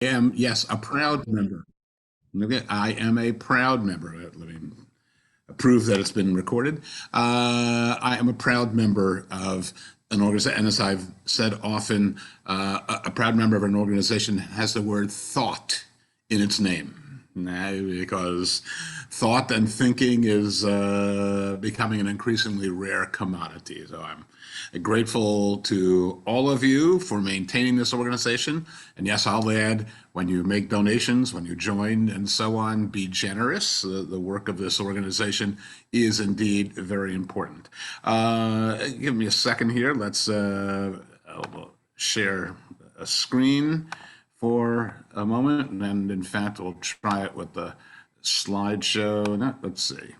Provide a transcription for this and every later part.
am, yes, a proud member. Okay, I am a proud member. Let me prove that it's been recorded. I am a proud member of an organization, and as I've said often, a proud member of an organization has the word thought in its name. Because thought and thinking is becoming an increasingly rare commodity. So I'm grateful to all of you for maintaining this organization. And yes, I'll add, when you make donations, when you join, and so on, be generous. The work of this organization is indeed very important. Give me a second here. Let's share a screen for a moment, and in fact, we'll try it with the slideshow. No, let's see.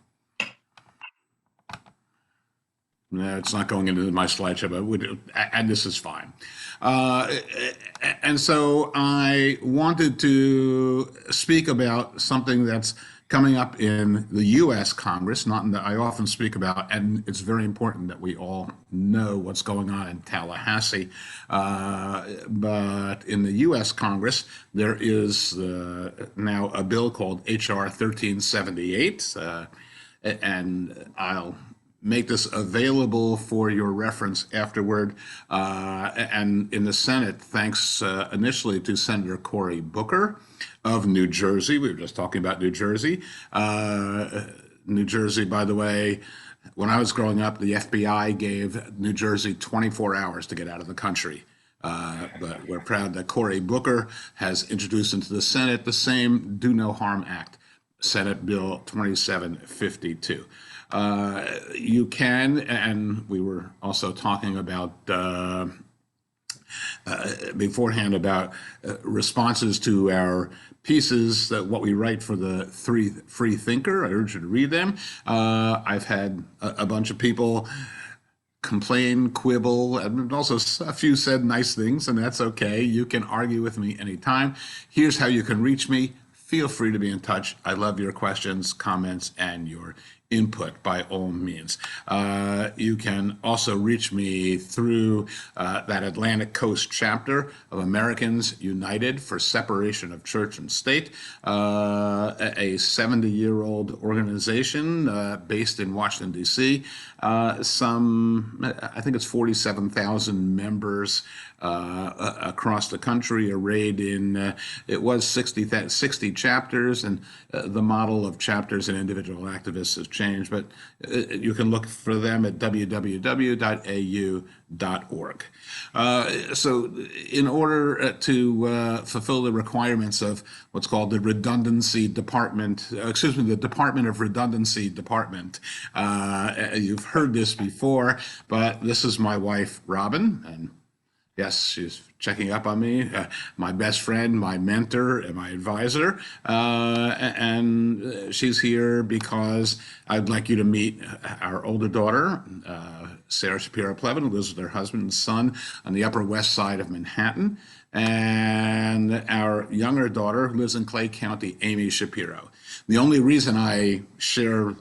No, it's not going into my slideshow, and this is fine. And so I wanted to speak about something that's coming up in the U.S. Congress, not that I often speak about, and it's very important that we all know what's going on in Tallahassee. But in the U.S. Congress, there is now a bill called H.R. 1378, and I'll make this available for your reference afterward. And in the Senate, thanks initially to Senator Cory Booker of New Jersey. We were just talking about New Jersey. New Jersey, by the way, when I was growing up, the FBI gave New Jersey 24 hours to get out of the country. But we're proud that Cory Booker has introduced into the Senate the same Do No Harm Act, Senate Bill 2752. You can, and we were also talking about beforehand about responses to our pieces, that what we write for the Free Thinker. I urge you to read them. I've had a bunch of people complain, quibble, and also a few said nice things, and that's okay. You can argue with me anytime. Here's how you can reach me. Feel free to be in touch. I love your questions, comments, and your input by all means. You can also reach me through that Atlantic Coast chapter of Americans United for Separation of Church and State, a 70-year-old organization based in Washington, D.C. I think it's 47,000 members across the country, arrayed in, it was 60 chapters, and the model of chapters and individual activists has changed, but you can look for them at www.au.org. So in order to fulfill the requirements of what's called the Redundancy Department, the Department of Redundancy Department, you've heard this before, but this is my wife, Robin, and yes, she's checking up on me, my best friend, my mentor, and my advisor. And she's here because I'd like you to meet our older daughter, Sarah Shapiro Plevin, who lives with her husband and son on the Upper West Side of Manhattan, and our younger daughter, who lives in Clay County, Amy Shapiro. The only reason I share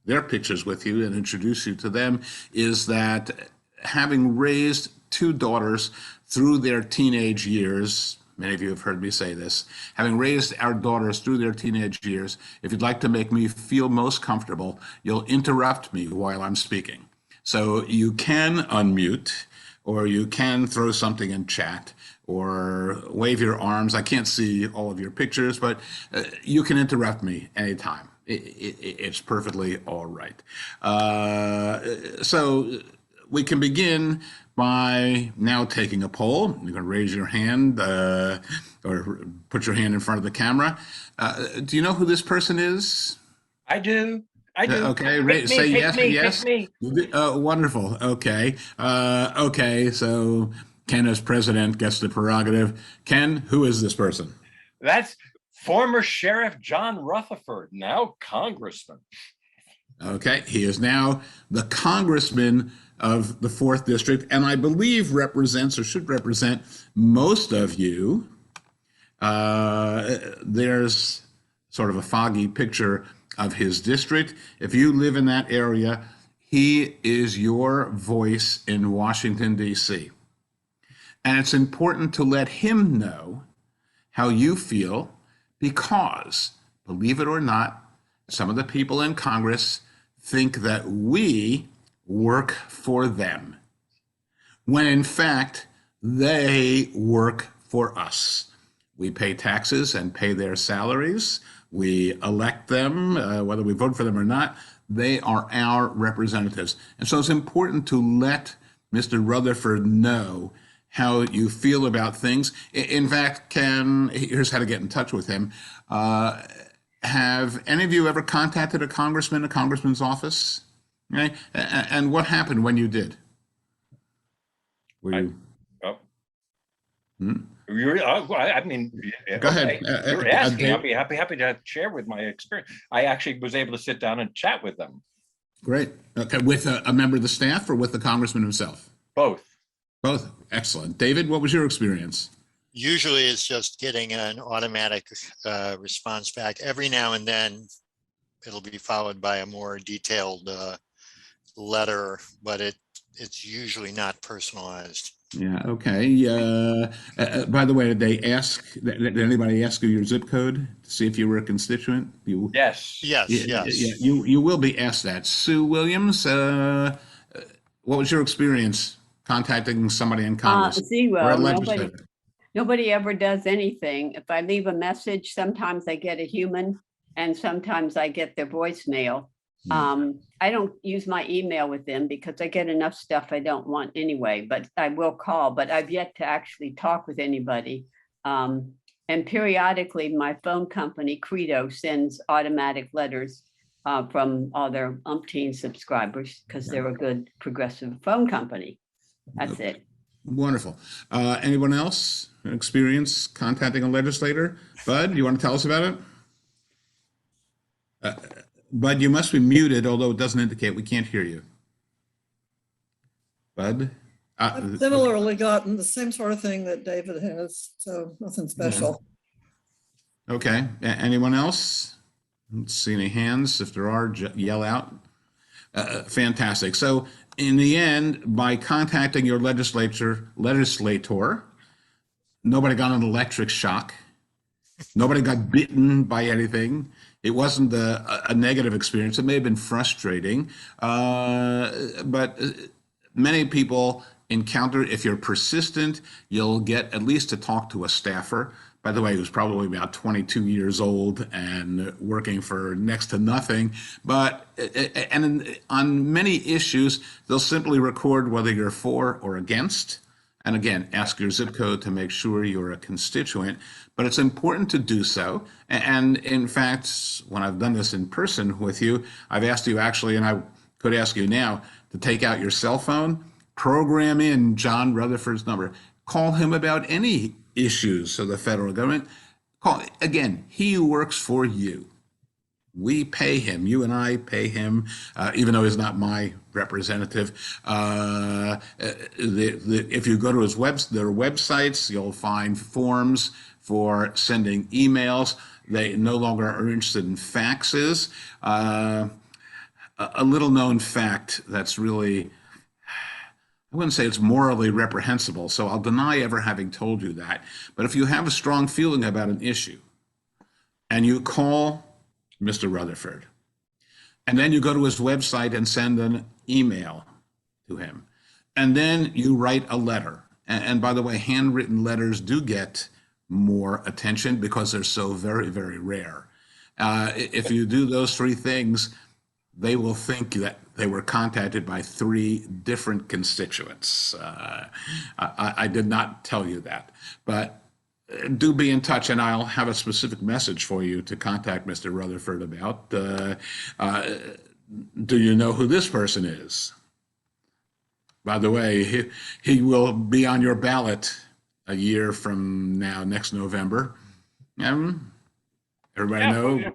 their pictures with you and introduce you to them is that, having raised two daughters through their teenage years, many of you have heard me say this, having raised our daughters through their teenage years, if you'd like to make me feel most comfortable, you'll interrupt me while I'm speaking. So you can unmute, or you can throw something in chat, or wave your arms. I can't see all of your pictures, but you can interrupt me anytime. It's perfectly all right. So we can begin by now taking a poll. You can raise your hand or put your hand in front of the camera. Do you know who this person is? I do. Okay, say yes or yes. Pick me. Wonderful. Okay. Okay, so Ken, as president, gets the prerogative. Ken, who is this person? That's former Sheriff John Rutherford, now congressman. Okay, he is now the congressman of the 4th District, and I believe represents, or should represent, most of you. There's sort of a foggy picture of his district. If you live in that area, he is your voice in Washington, D.C. And it's important to let him know how you feel, because, believe it or not, some of the people in Congress think that we work for them, when in fact, they work for us. We pay taxes and pay their salaries. We elect them, whether we vote for them or not. They are our representatives. And so it's important to let Mr. Rutherford know how you feel about things. In fact, here's how to get in touch with him. Have any of you ever contacted a congressman's office? Okay. And what happened when you did? Were you? Oh, Hmm? I mean, Go okay. ahead. You're asking. Dave? I'll be happy to share with my experience. I actually was able to sit down and chat with them, Great. Okay, with a member of the staff or with the congressman himself? both. Both. Excellent. David, what was your experience? Usually it's just getting an automatic response back. Every now and then it'll be followed by a more detailed letter, but it's usually not personalized. Yeah. Okay. By the way, did anybody ask you your zip code to see if you were a constituent? Yes. Yes, Yeah, yes. you will be asked that. Sue Williams, what was your experience contacting somebody in Congress or Zero. a legislator? Nobody ever does anything. If I leave a message, sometimes I get a human and sometimes I get their voicemail. I don't use my email with them because I get enough stuff I don't want anyway, but I will call, but I've yet to actually talk with anybody. And periodically my phone company, Credo, sends automatic letters from all their umpteen subscribers because they're a good progressive phone company. That's it. Wonderful. Anyone else experience contacting a legislator? Bud, you want to tell us about it? Bud, you must be muted, although it doesn't indicate. We can't hear you. Bud? I've similarly gotten the same sort of thing that David has, so nothing special. Okay. Anyone else? Let's see any hands. If there are, yell out. Fantastic. So in the end, by contacting your legislator, nobody got an electric shock. Nobody got bitten by anything. It wasn't a negative experience. It may have been frustrating, but many people encounter, if you're persistent, you'll get at least to talk to a staffer. By the way, who's probably about 22 years old and working for next to nothing. But on many issues, they'll simply record whether you're for or against. And again, ask your zip code to make sure you're a constituent. But it's important to do so. And in fact, when I've done this in person with you, I've asked you actually, and I could ask you now, to take out your cell phone, program in John Rutherford's number, call him about any issues of the federal government. Again, he works for you. We pay him. You and I pay him, even though he's not my representative. If you go to their websites, you'll find forms for sending emails. They no longer are interested in faxes. A little known fact that's really, I wouldn't say it's morally reprehensible, so I'll deny ever having told you that. But if you have a strong feeling about an issue and you call Mr. Rutherford, and then you go to his website and send an email to him, and then you write a letter. And by the way, handwritten letters do get more attention because they're so very, very rare. If you do those three things, they will think that they were contacted by three different constituents. I did not tell you that, but do be in touch, and I'll have a specific message for you to contact Mr. Rutherford about. Do you know who this person is? By the way, he will be on your ballot a year from now, next November. Everybody know?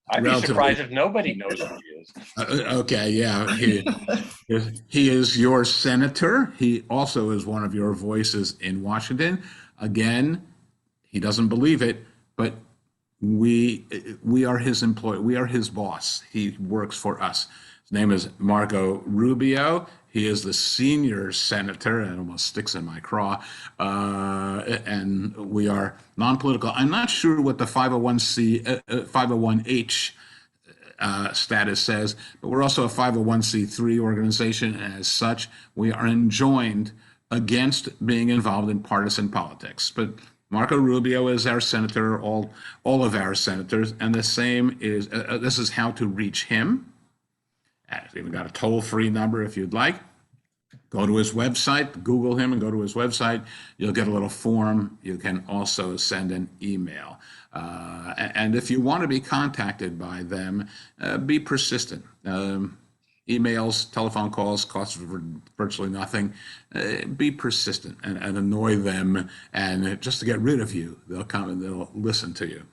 I'd be surprised if nobody knows who he is. Okay, yeah. He is your senator. He also is one of your voices in Washington. Again, he doesn't believe it, but we are his employee. We are his boss. He works for us. His name is Marco Rubio. He is the senior senator, and it almost sticks in my craw. And we are non-political. I'm not sure what the 501H status says, but we're also a 501c3 organization. And as such, we are enjoined against being involved in partisan politics. But Marco Rubio is our senator, all of our senators, and the same is, this is how to reach him. We've got a toll-free number if you'd like. Go to his website, Google him and go to his website. You'll get a little form. You can also send an email. And if you want to be contacted by them, be persistent. Emails, telephone calls cost virtually nothing. Be persistent and annoy them, and just to get rid of you, they'll come and they'll listen to you.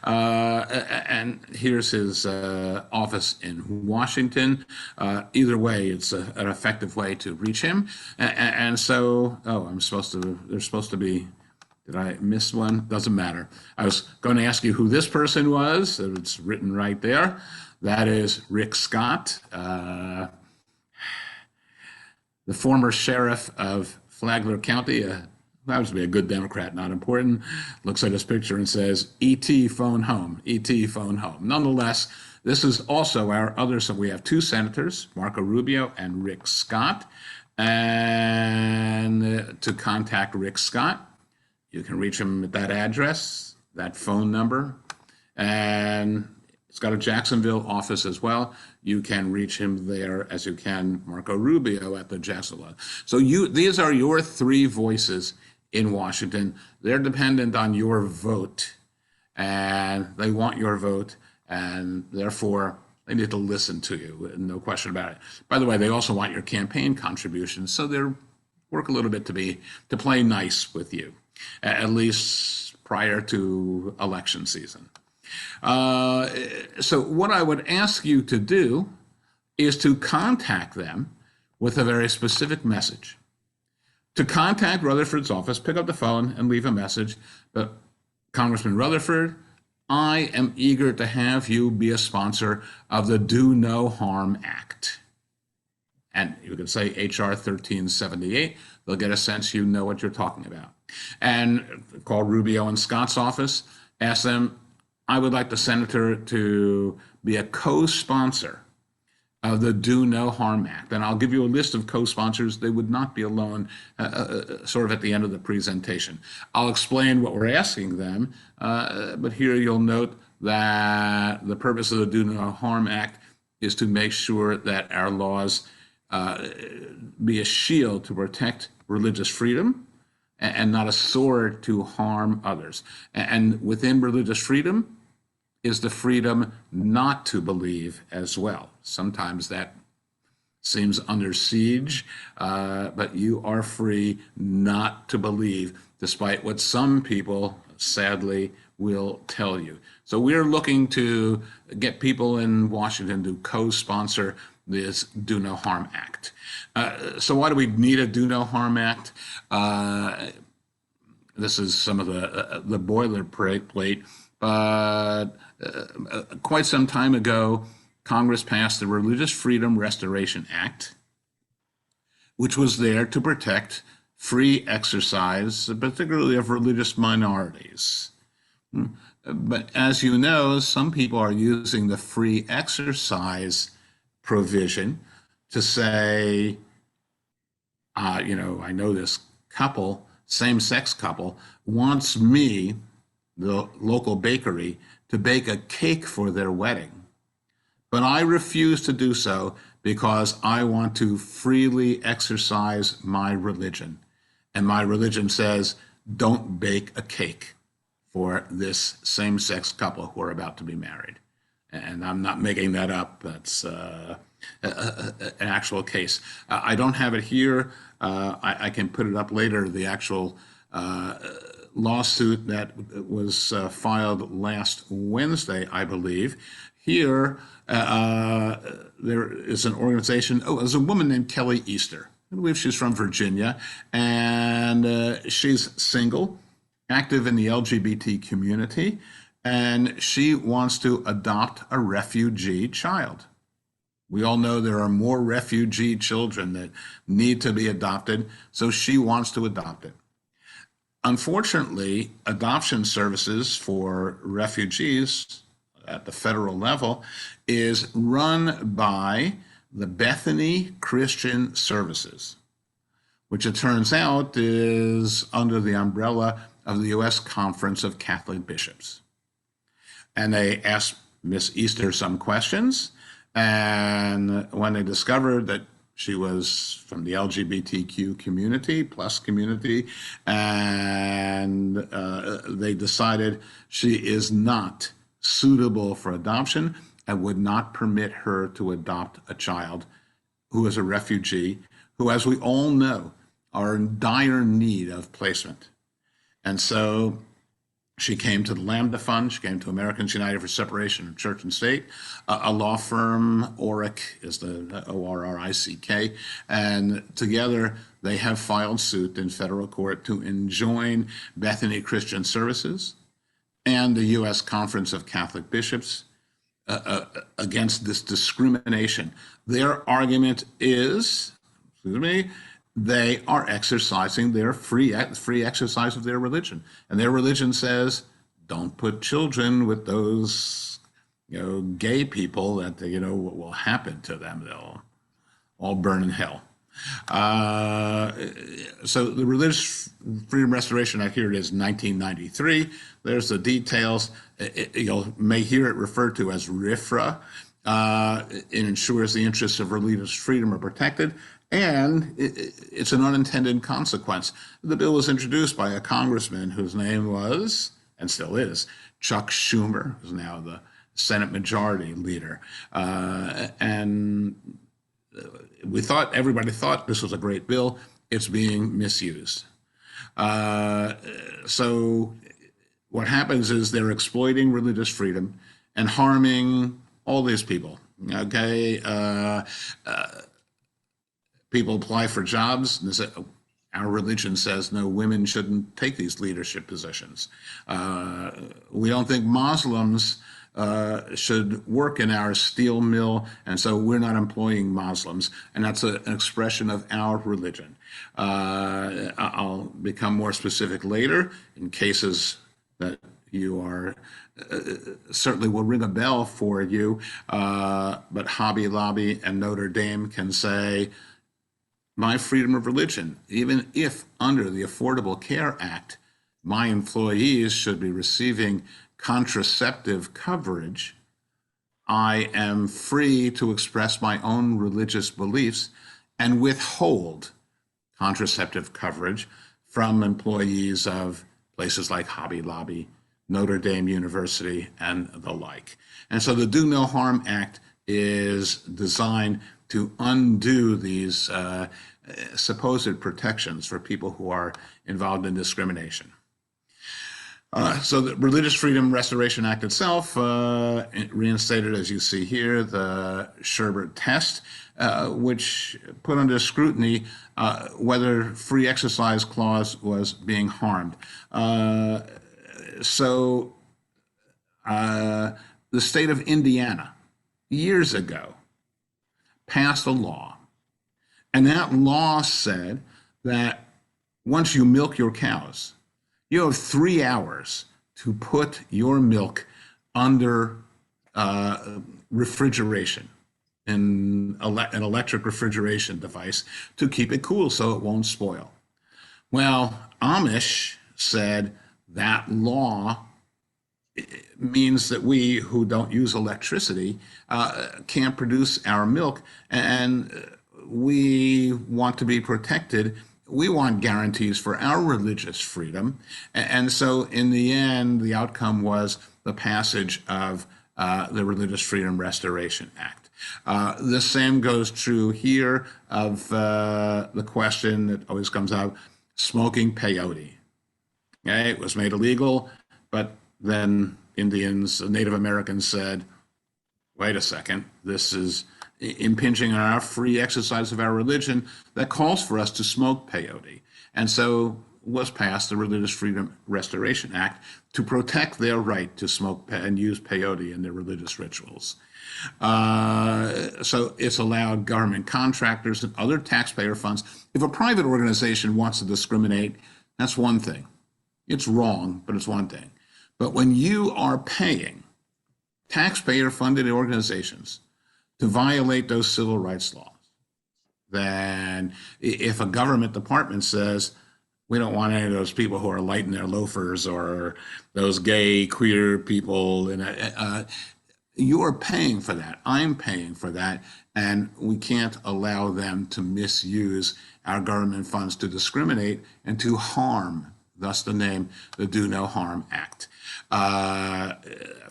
And here's his office in Washington. Either way, it's an effective way to reach him. And so, there's supposed to be, did I miss one? Doesn't matter. I was going to ask you who this person was. It's written right there. That is Rick Scott, the former sheriff of Flagler County. Happens to be a good Democrat, not important. Looks at his picture and says, "E.T. phone home, E.T. phone home." Nonetheless, this is also our other, so we have two senators, Marco Rubio and Rick Scott. And to contact Rick Scott, you can reach him at that address, that phone number, and it's got a Jacksonville office as well. You can reach him there as you can Marco Rubio at the Jacksonville. So these are your three voices in Washington. They're dependent on your vote, and they want your vote, and therefore they need to listen to you, no question about it. By the way, they also want your campaign contributions, so they work a little bit to play nice with you, at least prior to election season. So what I would ask you to do is to contact them with a very specific message. To contact Rutherford's office, pick up the phone and leave a message. But Congressman Rutherford, I am eager to have you be a sponsor of the Do No Harm Act. And you can say HR 1378. They'll get a sense you know what you're talking about. And call Rubio and Scott's office, ask them, I would like the senator to be a co-sponsor of the Do No Harm Act. And I'll give you a list of co-sponsors. They would not be alone, sort of at the end of the presentation. I'll explain what we're asking them, but here you'll note that the purpose of the Do No Harm Act is to make sure that our laws be a shield to protect religious freedom and not a sword to harm others. And within religious freedom is the freedom not to believe as well. Sometimes that seems under siege, but you are free not to believe, despite what some people sadly will tell you. So we're looking to get people in Washington to co-sponsor this Do No Harm Act. So why do we need a Do No Harm Act? This is some of the boilerplate, but quite some time ago, Congress passed the Religious Freedom Restoration Act, which was there to protect free exercise, particularly of religious minorities. But as you know, some people are using the free exercise provision to say, I know this couple, same-sex couple, wants me, the local bakery, to bake a cake for their wedding. But I refuse to do so because I want to freely exercise my religion. And my religion says, don't bake a cake for this same-sex couple who are about to be married. And I'm not making that up. That's an actual case. I don't have it here. I can put it up later, the actual lawsuit that was filed last Wednesday, I believe. Here, there is an organization, there's a woman named Kelly Easter. I believe she's from Virginia, and she's single, active in the LGBT community, and she wants to adopt a refugee child. We all know there are more refugee children that need to be adopted, so she wants to adopt it. Unfortunately, adoption services for refugees at the federal level is run by the Bethany Christian Services, which it turns out is under the umbrella of the U.S. Conference of Catholic Bishops. And they asked Miss Easter some questions, and when they discovered that she was from the LGBTQ community, plus community, and they decided she is not suitable for adoption and would not permit her to adopt a child who is a refugee, who, as we all know, are in dire need of placement. And so she came to the Lambda Fund. She came to Americans United for Separation of Church and State, a law firm. ORIC is the ORRICK, and together they have filed suit in federal court to enjoin Bethany Christian Services and the U.S. Conference of Catholic Bishops against this discrimination. Their argument is, they are exercising their free exercise of their religion, and their religion says, don't put children with those, gay people that what will happen to them. They'll all burn in hell. So the Religious Freedom Restoration Act, here it is, 1993. There's the details. You may hear it referred to as RFRA. It ensures the interests of religious freedom are protected. And it's an unintended consequence. The bill was introduced by a congressman whose name was, and still is, Chuck Schumer, who's now the Senate Majority Leader. And everybody thought this was a great bill. It's being misused. So what happens is they're exploiting religious freedom and harming all these people, okay? People apply for jobs, and they say, our religion says no, women shouldn't take these leadership positions. We don't think Muslims should work in our steel mill, and so we're not employing Muslims, and that's an expression of our religion. I'll become more specific later in cases that you are certainly will ring a bell for you, but Hobby Lobby and Notre Dame can say, my freedom of religion, even if under the Affordable Care Act, my employees should be receiving contraceptive coverage, I am free to express my own religious beliefs and withhold contraceptive coverage from employees of places like Hobby Lobby, Notre Dame University, and the like. And so the Do No Harm Act is designed to undo these supposed protections for people who are involved in discrimination. So the Religious Freedom Restoration Act itself reinstated, as you see here, the Sherbert test, which put under scrutiny whether free exercise clause was being harmed. So the state of Indiana, years ago, passed a law. And that law said that once you milk your cows, you have 3 hours to put your milk under refrigeration, in an electric refrigeration device to keep it cool so it won't spoil. Well, Amish said that law means that we who don't use electricity can't produce our milk, and we want to be protected. We want guarantees for our religious freedom. And so in the end, the outcome was the passage of the Religious Freedom Restoration Act. The same goes true here of the question that always comes up, smoking peyote. Okay, it was made illegal, but then Indians, Native Americans said, wait a second, this is impinging on our free exercise of our religion that calls for us to smoke peyote. And so was passed the Religious Freedom Restoration Act to protect their right to smoke and use peyote in their religious rituals. So it's allowed government contractors and other taxpayer funds. If a private organization wants to discriminate, that's one thing. It's wrong, but it's one thing. But when you are paying taxpayer-funded organizations to violate those civil rights laws, then if a government department says, we don't want any of those people who are lighting their loafers or those gay, queer people, and you are paying for that. I'm paying for that. And we can't allow them to misuse our government funds to discriminate and to harm, thus the name, the Do No Harm Act.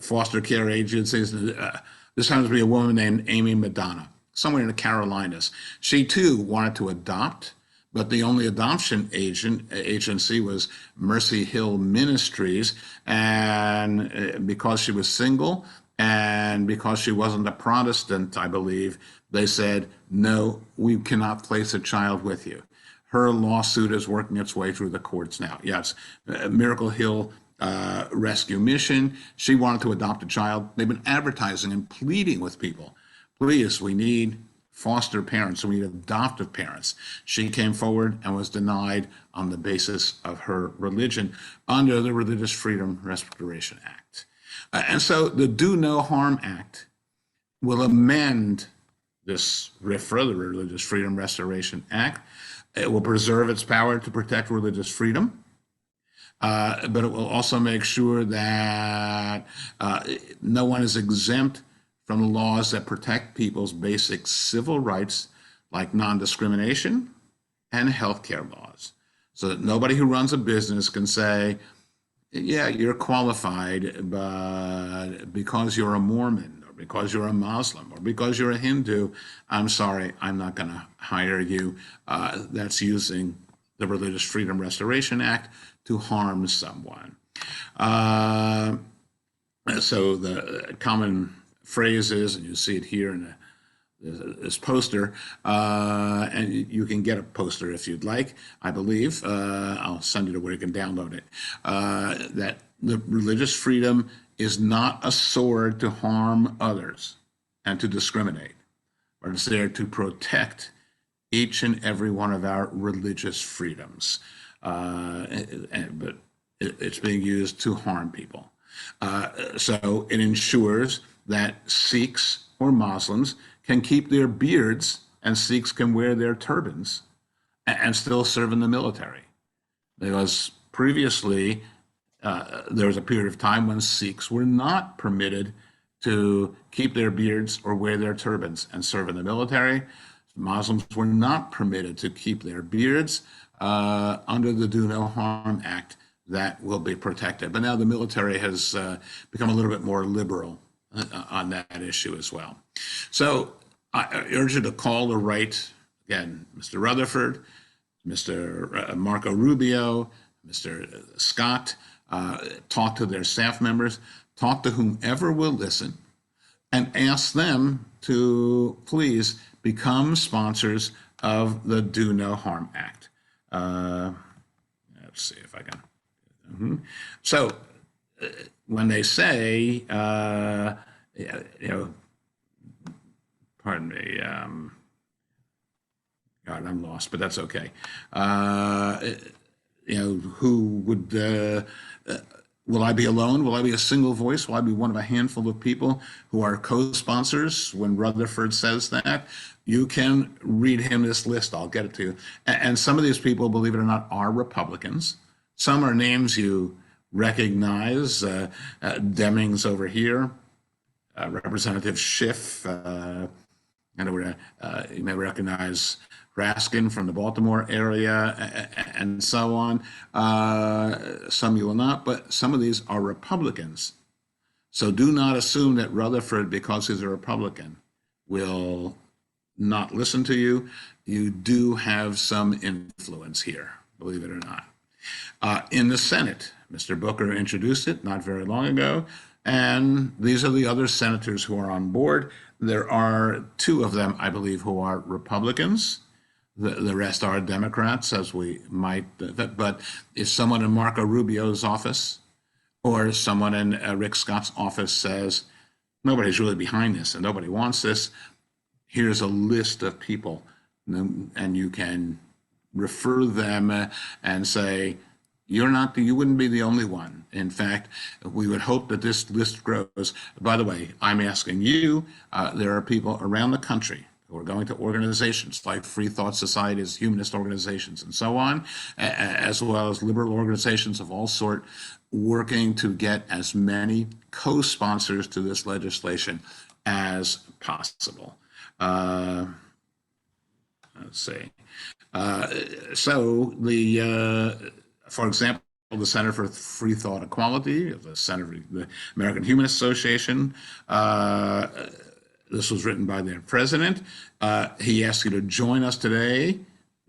Foster care agencies, this happens to be a woman named Amy Madonna, somewhere in the Carolinas. She too wanted to adopt, but the only adoption agency was Mercy Hill Ministries. And because she was single and because she wasn't a Protestant, I believe, they said, no, we cannot place a child with you. Her lawsuit is working its way through the courts now. Yes, Miracle Hill Rescue Mission. She wanted to adopt a child. They've been advertising and pleading with people. Please, we need foster parents, we need adoptive parents. She came forward and was denied on the basis of her religion under the Religious Freedom Restoration Act. And so the Do No Harm Act will amend this RFRA, the Religious Freedom Restoration Act. It will preserve its power to protect religious freedom, but it will also make sure that no one is exempt from the laws that protect people's basic civil rights, like non-discrimination and healthcare laws, so that nobody who runs a business can say, yeah, you're qualified, but because you're a Mormon or because you're a Muslim or because you're a Hindu, I'm sorry, I'm not going to hire you. That's using the Religious Freedom Restoration Act to harm someone. So the common phrase is, and you see it here in this poster, and you can get a poster if you'd like, I believe. I'll send you to where you can download it. That the religious freedom is not a sword to harm others and to discriminate, but it's there to protect each and every one of our religious freedoms. But it's being used to harm people. So it ensures that Sikhs or Muslims can keep their beards and Sikhs can wear their turbans and still serve in the military. Because previously, there was a period of time when Sikhs were not permitted to keep their beards or wear their turbans and serve in the military. Muslims were not permitted to keep their beards under the Do No Harm Act. That will be protected. But now the military has become a little bit more liberal on that issue as well. So I urge you to call or write, again, Mr. Rutherford, Mr. Marco Rubio, Mr. Scott, talk to their staff members, talk to whomever will listen, and ask them to please become sponsors of the Do No Harm Act. Let's see if I can. So when they say, pardon me, God, I'm lost, but that's okay. Who would, will I be alone? Will I be a single voice? Will I be one of a handful of people who are co-sponsors when Rutherford says that? You can read him this list. I'll get it to you. And some of these people, believe it or not, are Republicans. Some are names you recognize. Demings over here, Representative Schiff, you may recognize Raskin from the Baltimore area, and so on. Some you will not, but some of these are Republicans. So do not assume that Rutherford, because he's a Republican, will not listen to you. You do have some influence here, believe it or not. In the Senate, Mr. Booker introduced it not very long ago, and these are the other senators who are on board. There are two of them, I believe, who are Republicans. The rest are Democrats, as we might, but if someone in Marco Rubio's office or someone in Rick Scott's office says, nobody's really behind this and nobody wants this. Here's a list of people, and you can refer them and say, you wouldn't be the only one. In fact, we would hope that this list grows. By the way, I'm asking you, there are people around the country who are going to organizations like Free Thought Societies, humanist organizations, and so on, as well as liberal organizations of all sort, working to get as many co-sponsors to this legislation as possible. Let's see. For example, the Center for Free Thought Equality, the American Humanist Association. This was written by their president. He asked you to join us today,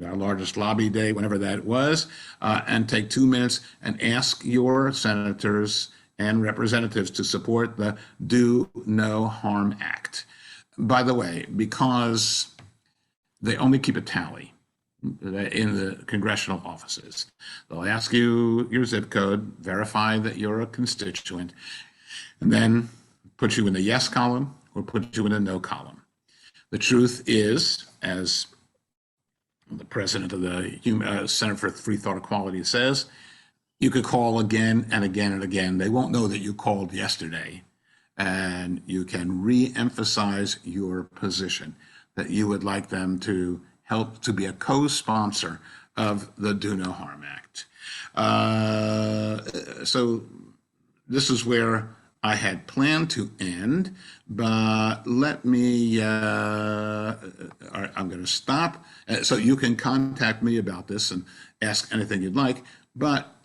our largest lobby day, whenever that was, and take 2 minutes and ask your senators and representatives to support the Do No Harm Act. By the way, because they only keep a tally in the congressional offices. They'll ask you your zip code, verify that you're a constituent, and then put you in the yes column or put you in the no column. The truth is, as the president of the Center for Free Thought Equality says, you could call again and again and again. They won't know that you called yesterday, and you can re-emphasize your position that you would like them to help to be a co-sponsor of the Do No Harm Act. So this is where I had planned to end, but let me, I'm going to stop. So you can contact me about this and ask anything you'd like, but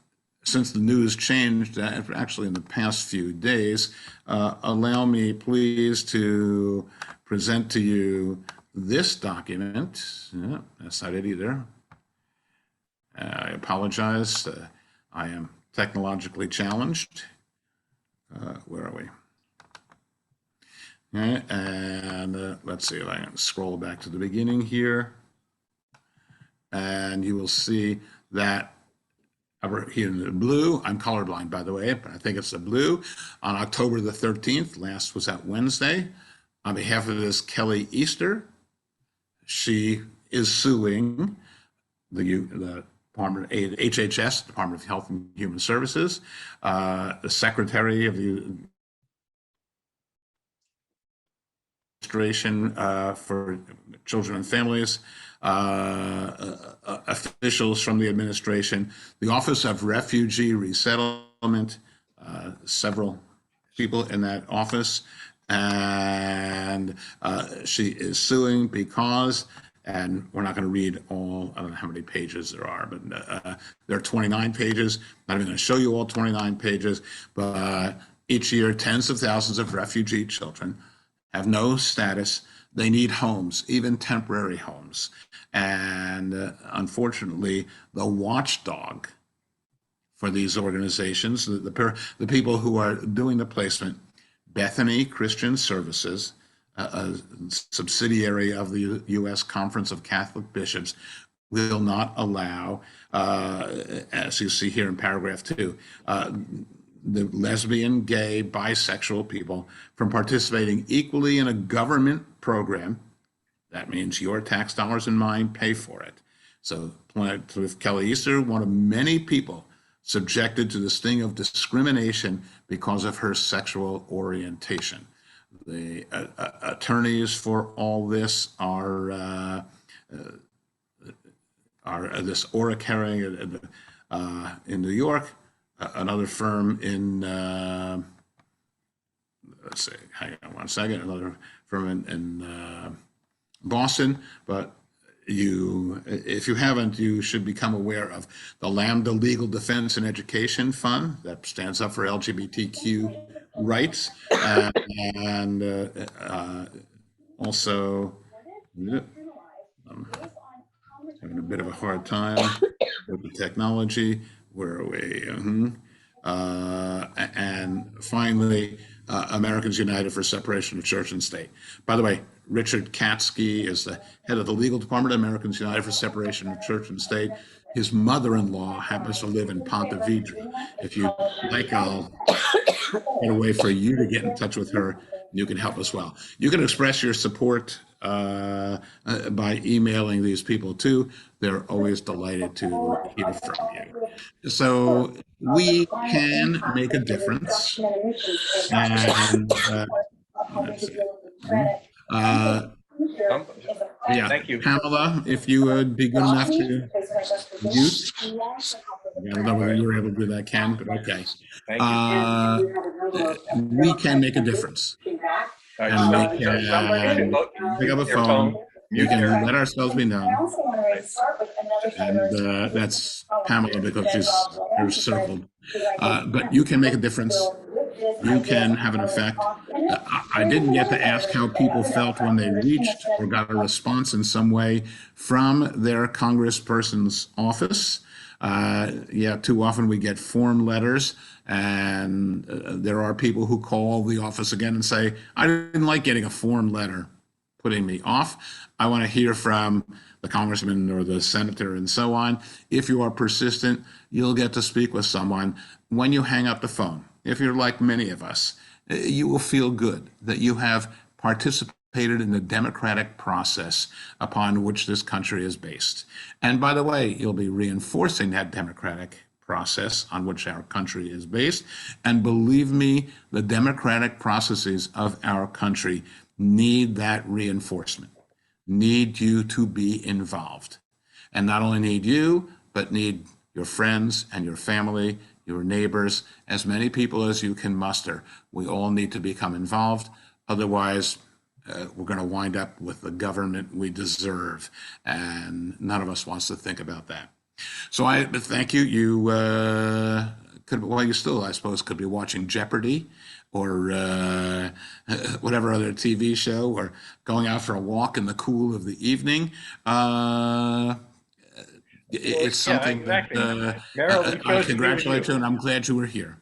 since the news changed, actually in the past few days, allow me please to present to you this document. That's not it either. I apologize. I am technologically challenged. Where are we? And let's see if I can scroll back to the beginning here. And you will see that over here in the blue, I'm colorblind, by the way, but I think it's the blue. On October the 13th, last was that Wednesday, on behalf of this Kelly Easter, she is suing the Department of HHS, Department of Health and Human Services, the Secretary of the Administration for Children and Families, officials from the administration, the Office of Refugee Resettlement, several people in that office, and she is suing because, and we're not going to read all, I don't know how many pages there are, but there are 29 pages. I'm not even going to show you all 29 pages, but each year, tens of thousands of refugee children have no status. They need homes, even temporary homes. And unfortunately, the watchdog for these organizations, the people who are doing the placement, Bethany Christian Services, a subsidiary of the U.S. Conference of Catholic Bishops, will not allow, as you see here in paragraph 2, the lesbian, gay, bisexual people from participating equally in a government program. That means your tax dollars and mine pay for it. So with Kelly Easter, one of many people subjected to the sting of discrimination because of her sexual orientation. The attorneys for all this are this Ora Caring in New York, another firm in, let's see, hang on one second, another firm in Boston, but if you haven't, you should become aware of the Lambda Legal Defense and Education Fund that stands up for LGBTQ rights, and also, I'm having a bit of a hard time with the technology. Where are we? And finally, Americans United for Separation of Church and State. By the way, Richard Katsky is the head of the legal department of Americans United for Separation of Church and State. His mother-in-law happens to live in Ponte Vedra. If you like, I'll get a way for you to get in touch with her you can help as well. You can express your support by emailing these people too. They're always delighted to hear from you. So we can make a difference. And let's see. Uh, Um, yeah, Thank you. Pamela, if you would be good enough to mute. I don't know whether you were able to do that, Ken, but okay. Thank you. We can make a difference. All And we right, somebody should can pick up a their phone. We mute their. can let ourselves be known. And that's Pamela because she's circled. But you can make a difference. You can have an effect. I didn't get to ask how people felt when they reached or got a response in some way from their congressperson's office. Yeah, too often we get form letters, and there are people who call the office again and say, I didn't like getting a form letter putting me off. I want to hear from the congressman or the senator and so on. If you are persistent, you'll get to speak with someone when you hang up the phone. If you're like many of us, you will feel good that you have participated in the democratic process upon which this country is based. And by the way, you'll be reinforcing that democratic process on which our country is based. And believe me, the democratic processes of our country need that reinforcement, need you to be involved. And not only need you, but need your friends and your family, your neighbors, as many people as you can muster. We all need to become involved. Otherwise, we're going to wind up with the government we deserve. And none of us wants to think about that. So I thank you. You could, well, you still, I suppose, could be watching Jeopardy or whatever other TV show, or going out for a walk in the cool of the evening. It's something exactly. that Merrill, we I chose to be with congratulate you, you. and I'm glad you were here.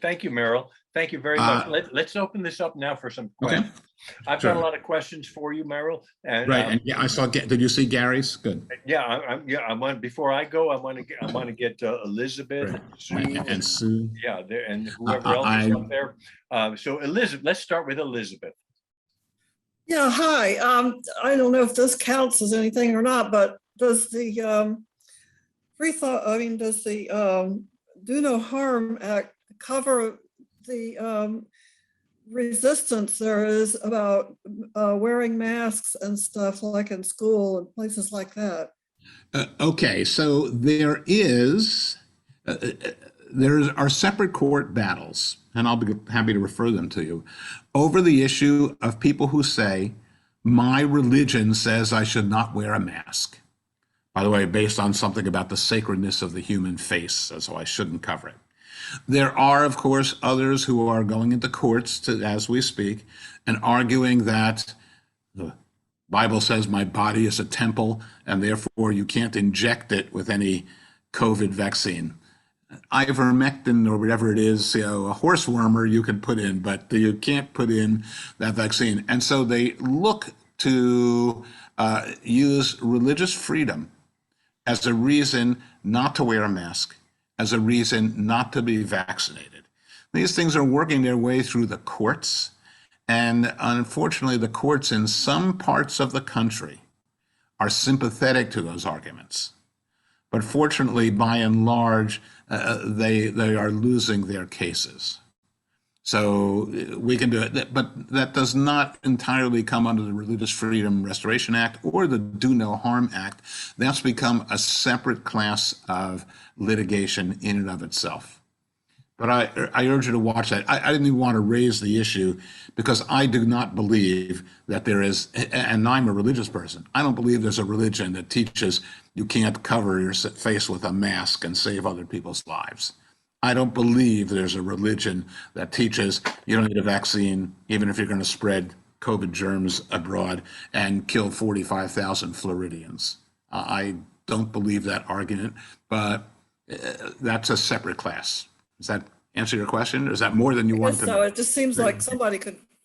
Thank you, Merrill. Thank you very much. Let's open this up now for some Okay. questions. I've Sure. got a lot of questions for you, Merrill. And, Right, and yeah, I saw. Did you see Gary's? Good. yeah, I want, before I go, I want to get Elizabeth, Right. Sue, And Sue. yeah, there, and whoever else is up there. So Elizabeth, let's start with Elizabeth. Yeah, hi. I don't know if this counts as anything or not, but does the does the Do No Harm Act cover the resistance there is about wearing masks and stuff, like in school and places like that? Okay, so there are separate court battles, and I'll be happy to refer them to you, over the issue of people who say, my religion says I should not wear a mask. By the way, based on something about the sacredness of the human face, so I shouldn't cover it. There are, of course, others who are going into courts as we speak and arguing that the Bible says my body is a temple and therefore you can't inject it with any COVID vaccine. Ivermectin or whatever it is, a horse wormer you can put in, but you can't put in that vaccine. And so they look to use religious freedom as a reason not to wear a mask, as a reason not to be vaccinated. These things are working their way through the courts. And unfortunately, the courts in some parts of the country are sympathetic to those arguments. But fortunately, by and large, they are losing their cases. So we can do it, but that does not entirely come under the Religious Freedom Restoration Act or the Do No Harm Act. That's become a separate class of litigation in and of itself. But I urge you to watch that. I didn't even want to raise the issue because I do not believe that there is, and I'm a religious person, I don't believe there's a religion that teaches you can't cover your face with a mask and save other people's lives. I don't believe there's a religion that teaches you don't need a vaccine, even if you're going to spread COVID germs abroad and kill 45,000 Floridians. I don't believe that argument, but that's a separate class. Does that answer your question? Or is that more than you want to know? So it just seems like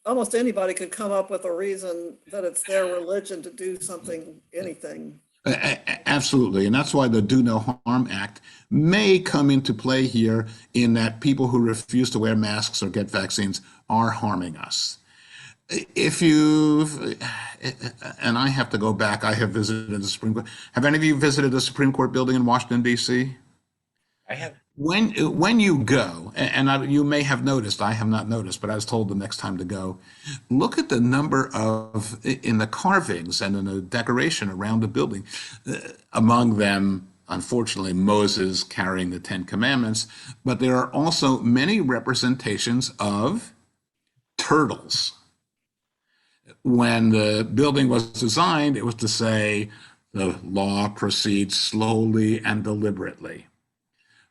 almost anybody could come up with a reason that it's their religion to do something, anything. Absolutely. And that's why the Do No Harm Act may come into play here, in that people who refuse to wear masks or get vaccines are harming us. If you've, and I have to go back, I have visited the Supreme Court. Have any of you visited the Supreme Court building in Washington, D.C.? I have, When you go, you may have noticed, I have not noticed, but I was told the next time to go, look at the number of, in the carvings and in the decoration around the building. Among them, unfortunately, Moses carrying the Ten Commandments, but there are also many representations of turtles. When the building was designed, it was to say the law proceeds slowly and deliberately.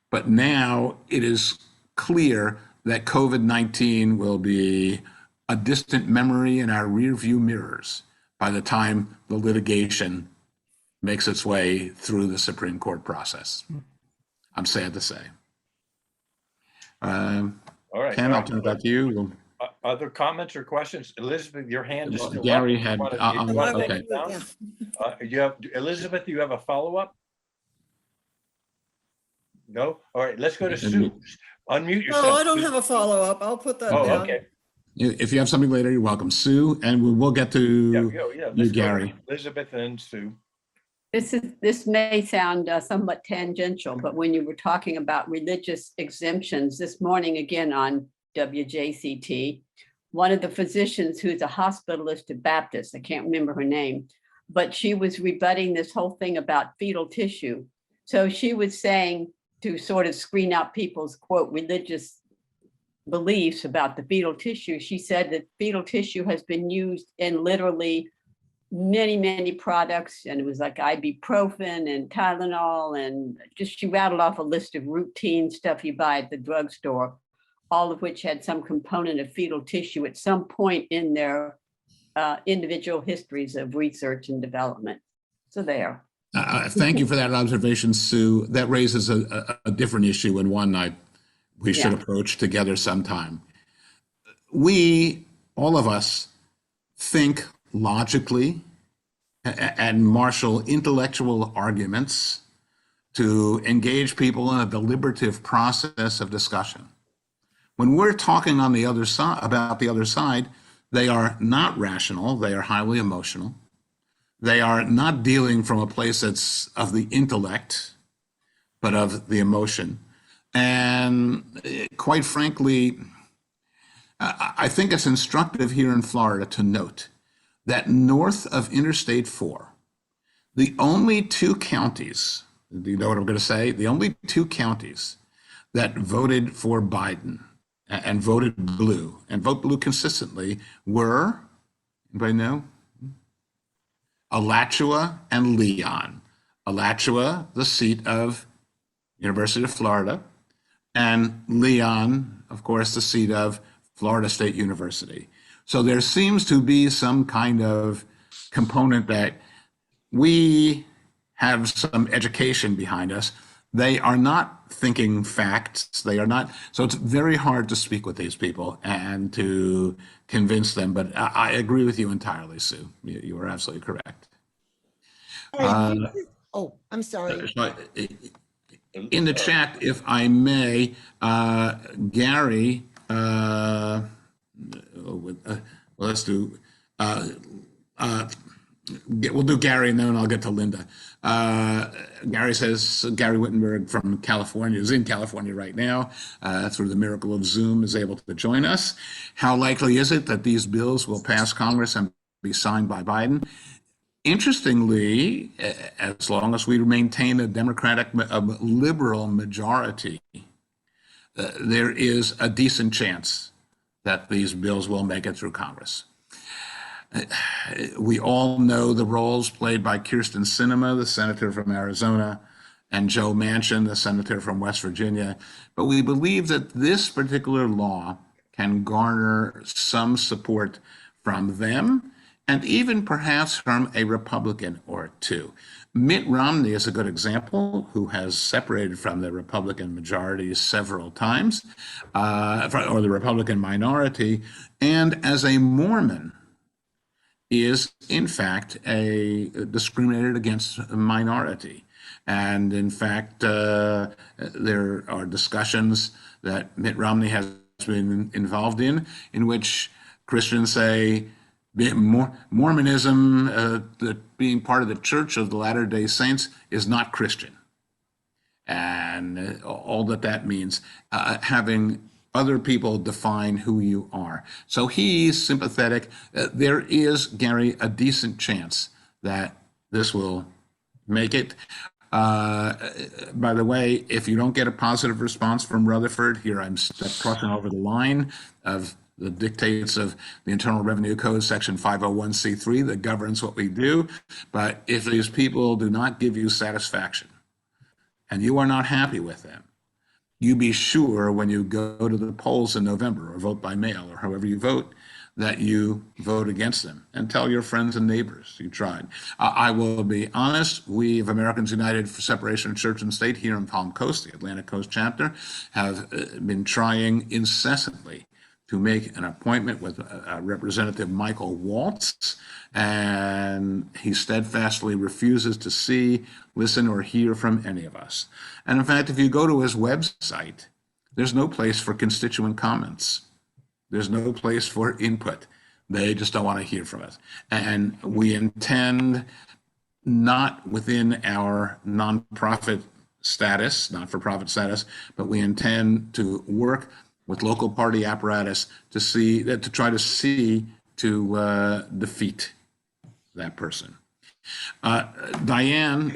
But now it is clear that COVID-19 will be a distant memory in our rearview mirrors by the time the litigation makes its way through the Supreme Court process. I'm sad to say. all right. Ken, I'll turn it back to you. Other comments or questions? Elizabeth, your hand is still up. Gary had, You Oh, wanna I will take it do it, down? yeah. You have, Elizabeth, you have a follow-up? No? All right, let's go to Sue. Unmute yourself. No, I don't Sue. have a follow-up. I'll put that Oh, down. okay. If you have something later, you're welcome. Sue, and we'll get Yeah, to yeah, you, let's go to Gary. Elizabeth and Sue. This may sound somewhat tangential, but when you were talking about religious exemptions this morning, again on WJCT, one of the physicians who's a hospitalist at Baptist, I can't remember her name, but she was rebutting this whole thing about fetal tissue. So she was saying, to sort of screen out people's quote religious beliefs about the fetal tissue, she said that fetal tissue has been used in literally many products, and it was like ibuprofen and Tylenol, and just she rattled off a list of routine stuff you buy at the drugstore, all of which had some component of fetal tissue at some point in their individual histories of research and development. So there. Thank you for that observation, Sue. That raises a different issue, and one we should approach together sometime. We, all of us, think logically and marshal intellectual arguments to engage people in a deliberative process of discussion. When we're talking on the other side about the other side, they are not rational, they are highly emotional. They are not dealing from a place that's of the intellect, but of the emotion. And quite frankly, I think it's instructive here in Florida to note that north of Interstate 4, the only two counties, do you know what I'm going to say? The only two counties that voted for Biden and voted blue and vote blue consistently were, anybody know? Alachua and Leon. Alachua, the seat of University of Florida, and Leon, of course, the seat of Florida State University. So there seems to be some kind of component that we have some education behind us. They are not thinking facts. They are not. So it's very hard to speak with these people and to convince them. But I agree with you entirely, Sue. You are absolutely correct. Oh, I'm sorry. In the chat, if I may, Gary, let's do, we'll do Gary and then I'll get to Linda. Gary says, Gary Wittenberg from California is in California right now, through the miracle of Zoom is able to join us. How likely is it that these bills will pass Congress and be signed by Biden? Interestingly, as long as we maintain a Democratic, liberal majority, there is a decent chance that these bills will make it through Congress. We all know the roles played by Kyrsten Sinema, the senator from Arizona, and Joe Manchin, the senator from West Virginia. But we believe that this particular law can garner some support from them, and even perhaps from a Republican or two. Mitt Romney is a good example, who has separated from the Republican majority several times, or the Republican minority, and as a Mormon, is in fact a discriminated against minority. And in fact, there are discussions that Mitt Romney has been involved in which Christians say Mormonism, that being part of the Church of the Latter-day Saints, is not Christian. And all that means, having other people define who you are. So he's sympathetic. There is, Gary, a decent chance that this will make it. By the way, if you don't get a positive response from Rutherford, here I'm crossing over the line of the dictates of the Internal Revenue Code, Section 501c3, that governs what we do. But if these people do not give you satisfaction and you are not happy with them, you be sure when you go to the polls in November or vote by mail or however you vote, that you vote against them, and tell your friends and neighbors you tried. I will be honest, we of Americans United for Separation of Church and State here in Palm Coast, the Atlantic Coast chapter, have been trying incessantly to make an appointment with Representative Michael Waltz, and he steadfastly refuses to see, listen, or hear from any of us. And in fact, if you go to his website, there's no place for constituent comments. There's no place for input. They just don't want to hear from us. And we intend, not within our nonprofit status, not-for-profit status, but we intend to work with local party apparatus to defeat that person. Diane,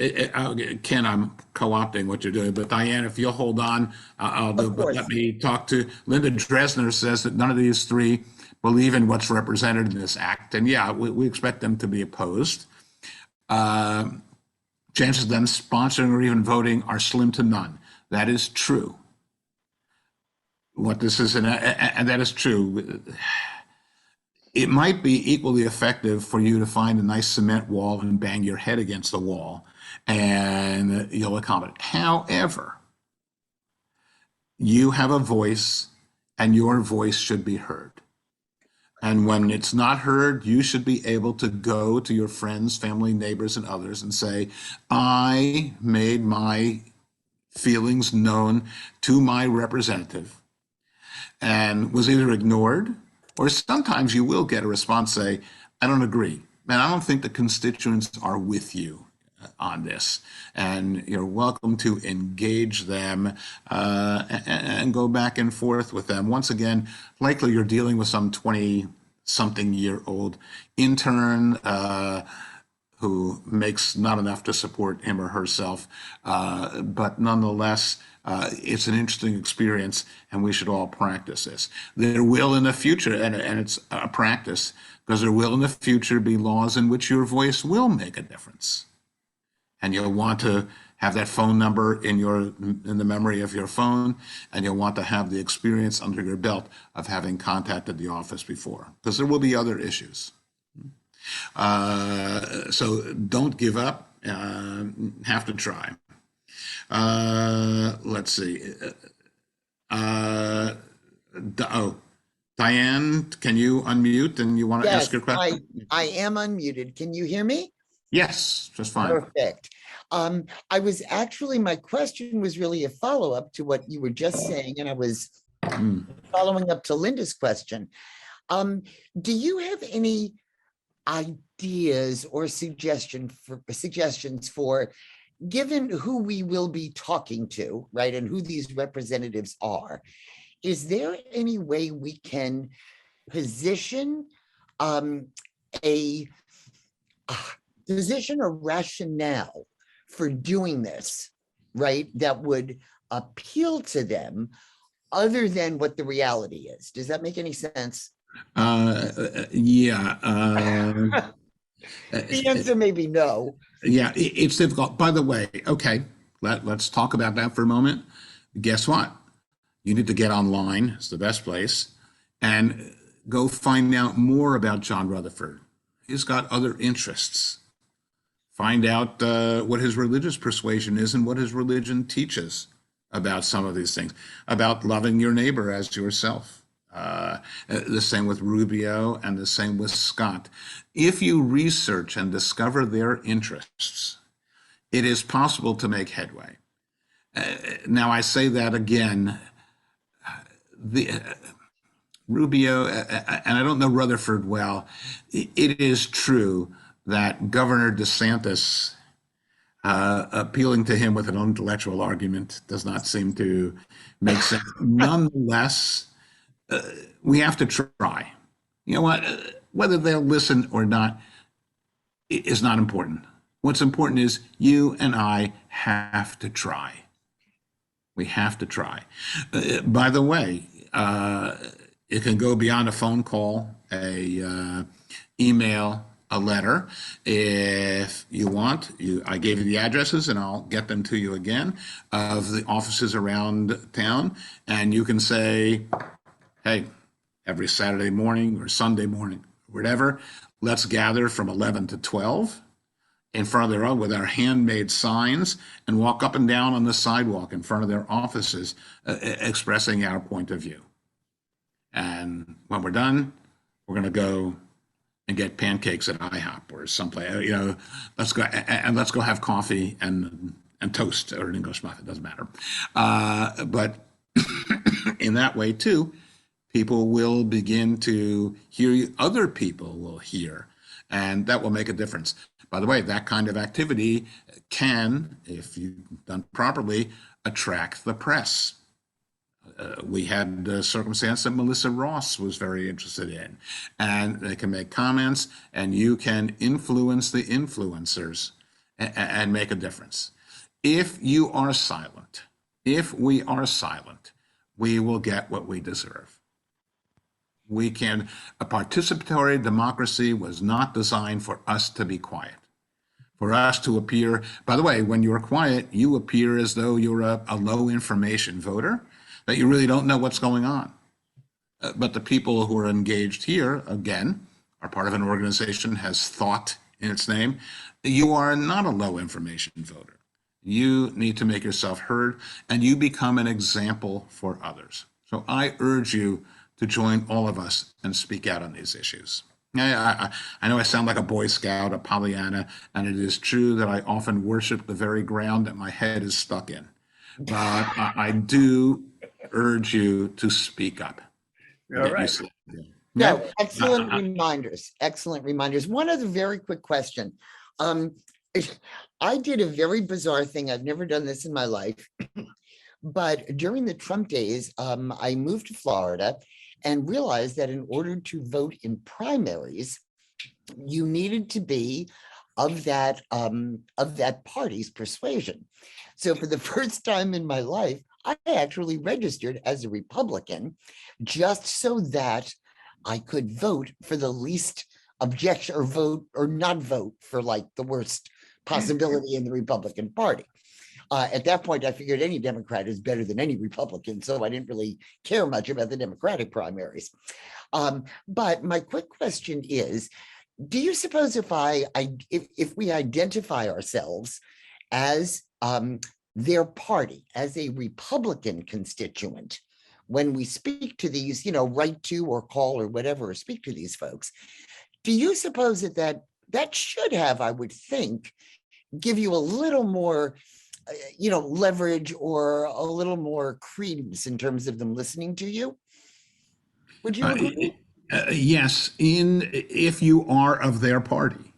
Ken, I'm co-opting what you're doing, but Diane, if you'll hold on, I'll do. But let me talk to Linda Dresner. Says that none of these three believe in what's represented in this act, and yeah, we expect them to be opposed. Chances of them sponsoring or even voting are slim to none. That is true. What this is, and that is true. It might be equally effective for you to find a nice cement wall and bang your head against the wall, and you'll accommodate. However, you have a voice, and your voice should be heard. And when it's not heard, you should be able to go to your friends, family, neighbors, and others and say, I made my feelings known to my representative and was either ignored, or sometimes you will get a response say, I don't agree. And I don't think the constituents are with you on this. And you're welcome to engage them and go back and forth with them. Once again, likely you're dealing with some 20-something-year-old intern who makes not enough to support him or herself. But nonetheless, it's an interesting experience, and we should all practice this. There will in the future, and it's a practice, because there will in the future be laws in which your voice will make a difference. And you'll want to have that phone number in the memory of your phone, and you'll want to have the experience under your belt of having contacted the office before, because there will be other issues. So don't give up, have to try. Let's see. Diane, can you unmute and you want to ask your question? I am unmuted. Can you hear me? Yes, just fine. Perfect. My question was really a follow-up to what you were just saying, and I was following up to Linda's question. Do you have any ideas or suggestions for, given who we will be talking to, right, and who these representatives are, is there any way we can position a rationale for doing this, right, that would appeal to them other than what the reality is? Does that make any sense? Yeah. The answer may be no. Yeah, it's difficult. By the way, okay, let's talk about that for a moment. Guess what? You need to get online. It's the best place. And go find out more about John Rutherford. He's got other interests. Find out what his religious persuasion is and what his religion teaches about some of these things, about loving your neighbor as yourself. The same with Rubio and the same with Scott. If you research and discover their interests, it is possible to make headway. Now, I say that again, Rubio, and I don't know Rutherford well, it is true that Governor DeSantis appealing to him with an intellectual argument does not seem to make sense. Nonetheless, we have to try. You know what? Whether they'll listen or not is not important. What's important is you and I have to try. We have to try. By the way, it can go beyond a phone call, a email, a letter. If you want, I gave you the addresses, and I'll get them to you again, of the offices around town, and you can say, hey, every Saturday morning or Sunday morning, whatever, let's gather from 11 to 12 in front of their own with our handmade signs and walk up and down on the sidewalk in front of their offices, expressing our point of view. And when we're done, we're going to go and get pancakes at IHOP or someplace. Let's go have coffee and toast or an English muffin. Doesn't matter. But in that way too, people will begin to hear you. Other people will hear, and that will make a difference. By the way, that kind of activity can, if you've done properly, attract the press. We had a circumstance that Melissa Ross was very interested in, and they can make comments, and you can influence the influencers and make a difference. If you are silent, if we are silent, we will get what we deserve. A participatory democracy was not designed for us to be quiet, for us to appear. By the way, when you're quiet, you appear as though you're a low information voter, that you really don't know what's going on. But the people who are engaged here, again, are part of an organization, has thought in its name. You are not a low information voter. You need to make yourself heard, and you become an example for others. So I urge you to join all of us and speak out on these issues. I know I sound like a Boy Scout, a Pollyanna, and it is true that I often worship the very ground that my head is stuck in. But I do urge you to speak up. All right. No, excellent reminders. Excellent reminders. One other very quick question. I did a very bizarre thing. I've never done this in my life. But during the Trump days, I moved to Florida and realized that in order to vote in primaries, you needed to be of that party's persuasion. So for the first time in my life, I actually registered as a Republican just so that I could vote for the least objection, or vote or not vote for like the worst possibility in the Republican Party. At that point, I figured any Democrat is better than any Republican, so I didn't really care much about the Democratic primaries. But my quick question is, do you suppose if we identify ourselves as their party, as a Republican constituent, when we speak to these, write to or call or whatever, or speak to these folks, do you suppose that should have, I would think, give you a little more leverage or a little more credence in terms of them listening to you? Would you agree? Yes, if you are of their party.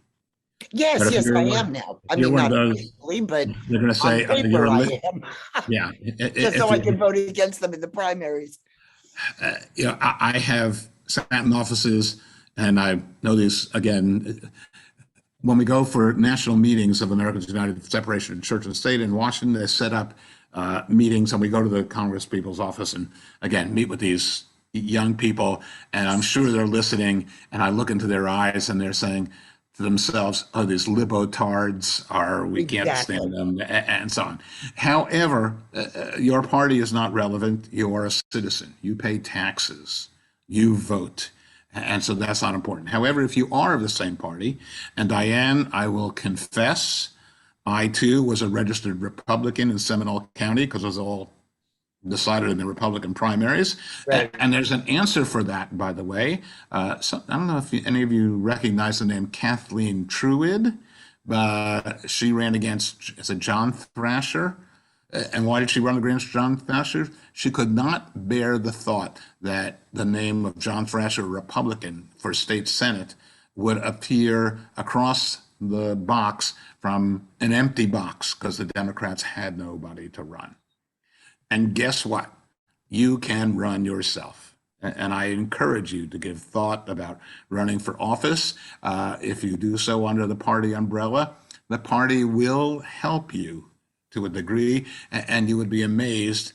Yes, But if I you're am now. I you're mean, one of not those, officially, but they're going to say, on paper you're a I am. yeah. Just so I can vote against them in the primaries. I have sat in offices, and I know these, again, when we go for national meetings of Americans United Separation of Church and State in Washington, they set up meetings, and we go to the Congress people's office and, again, meet with these young people, and I'm sure they're listening, and I look into their eyes, and they're saying to themselves, oh, these libotards we can't stand them, and so on. However, your party is not relevant. You are a citizen. You pay taxes. You vote. And so that's not important. However, if you are of the same party, and Diane, I will confess, I too was a registered Republican in Seminole County because it was all decided in the Republican primaries. Right. And there's an answer for that, by the way. So I don't know if any of you recognize the name Kathleen Truitt, but she ran against John Thrasher And why did she run against John Thrasher? She could not bear the thought that the name of John Thrasher, Republican for state Senate, would appear across the box from an empty box because the Democrats had nobody to run. And guess what? You can run yourself. And I encourage you to give thought about running for office. If you do so under the party umbrella, the party will help you to a degree, and you would be amazed.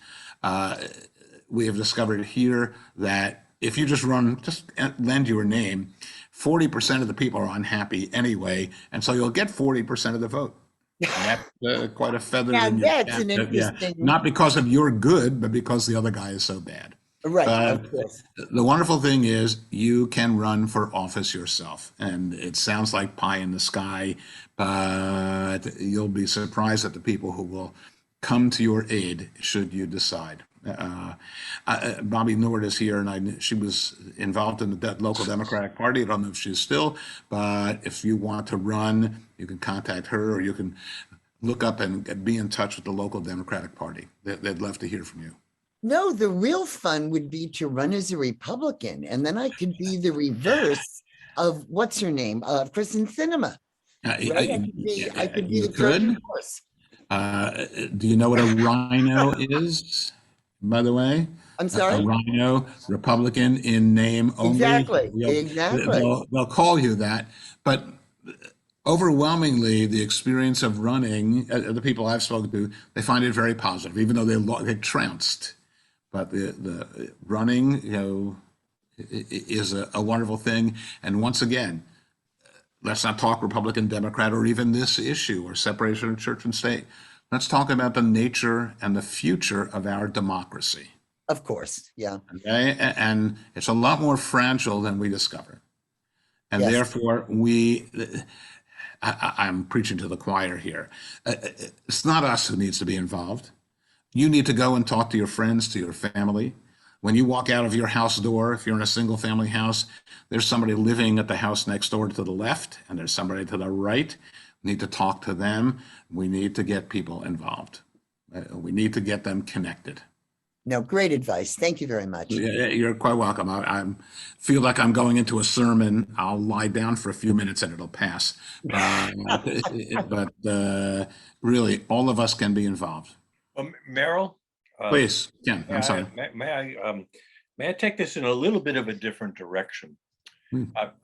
We have discovered here that if you just lend your name, 40% of the people are unhappy anyway, and so you'll get 40% of the vote. And that's quite a feather Now in your that's cap. an interesting, Not because of your good, but because the other guy is so bad. right, But of course. the wonderful thing is you can run for office yourself. And it sounds like pie in the sky, but you'll be surprised at the people who will come to your aid should you decide. Bobby Nord is here, and she was involved in the local Democratic Party. I don't know if she's still, but if you want to run, you can contact her, or you can look up and be in touch with the local Democratic Party. They'd love to hear from you. No, the real fun would be to run as a Republican, and then I could be the reverse of what's her name, Kristen Sinema. Right? I could be You the Trojan could. horse. Do you know what a rhino is, by the way? I'm A sorry. rhino, Republican in name only. Exactly. Exactly. They'll call you that, but overwhelmingly, the experience of running, the people I've spoken to, they find it very positive, even though they trounced. But the running, is a wonderful thing. And once again, let's not talk Republican, Democrat, or even this issue or separation of church and state. Let's talk about the nature and the future of our democracy. Of course. Yeah. Okay? And it's a lot more fragile than we discover. And Yes. therefore, I'm preaching to the choir here. It's not us who needs to be involved. You need to go and talk to your friends, to your family. When you walk out of your house door, if you're in a single family house, there's somebody living at the house next door to the left, and there's somebody to the right. We need to talk to them. We need to get people involved. We need to get them connected. No, great advice. Thank you very much. You're quite welcome. I feel like I'm going into a sermon. I'll lie down for a few minutes and it'll pass. But really, all of us can be involved. Merrill? Please, Ken, I'm sorry. May I take this in a little bit of a different direction?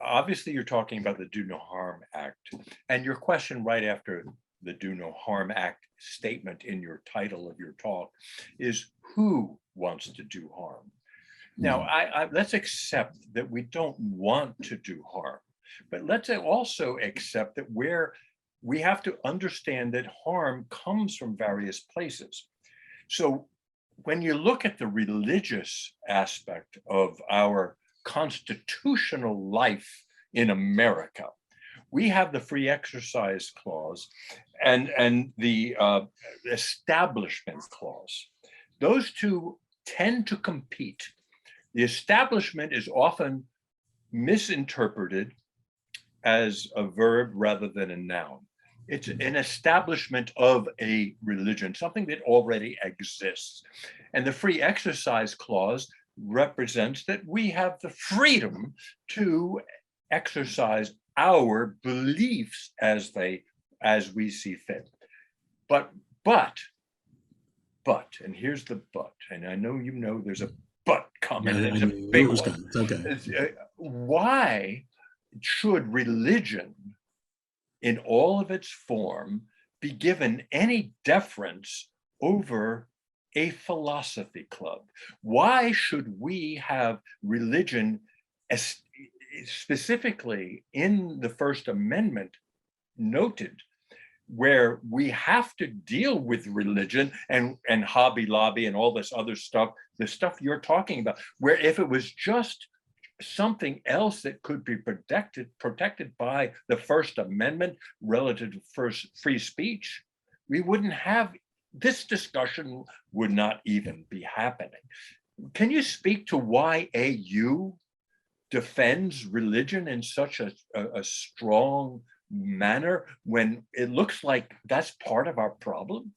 Obviously, you're talking about the Do No Harm Act, and your question right after the Do No Harm Act statement in your title of your talk is who wants to do harm? Now, let's accept that we don't want to do harm, but let's also accept that we have to understand that harm comes from various places. So when you look at the religious aspect of our constitutional life in America, we have the free exercise clause and the establishment clause. Those two tend to compete. The establishment is often misinterpreted as a verb rather than a noun. It's an establishment of a religion, something that already exists. And the free exercise clause represents that we have the freedom to exercise our beliefs as we see fit. But, and here's the but, and I know you know there's a but coming, and it's a big one. Okay. Why should religion in all of its form be given any deference over a philosophy club? Why should we have religion specifically in the First Amendment noted, where we have to deal with religion and Hobby Lobby and all this other stuff, the stuff you're talking about, where if it was just something else that could be protected by the First Amendment relative to free speech, we wouldn't have this discussion, would not even be happening. Can you speak to why AU defends religion in such a strong manner when it looks like that's part of our problem?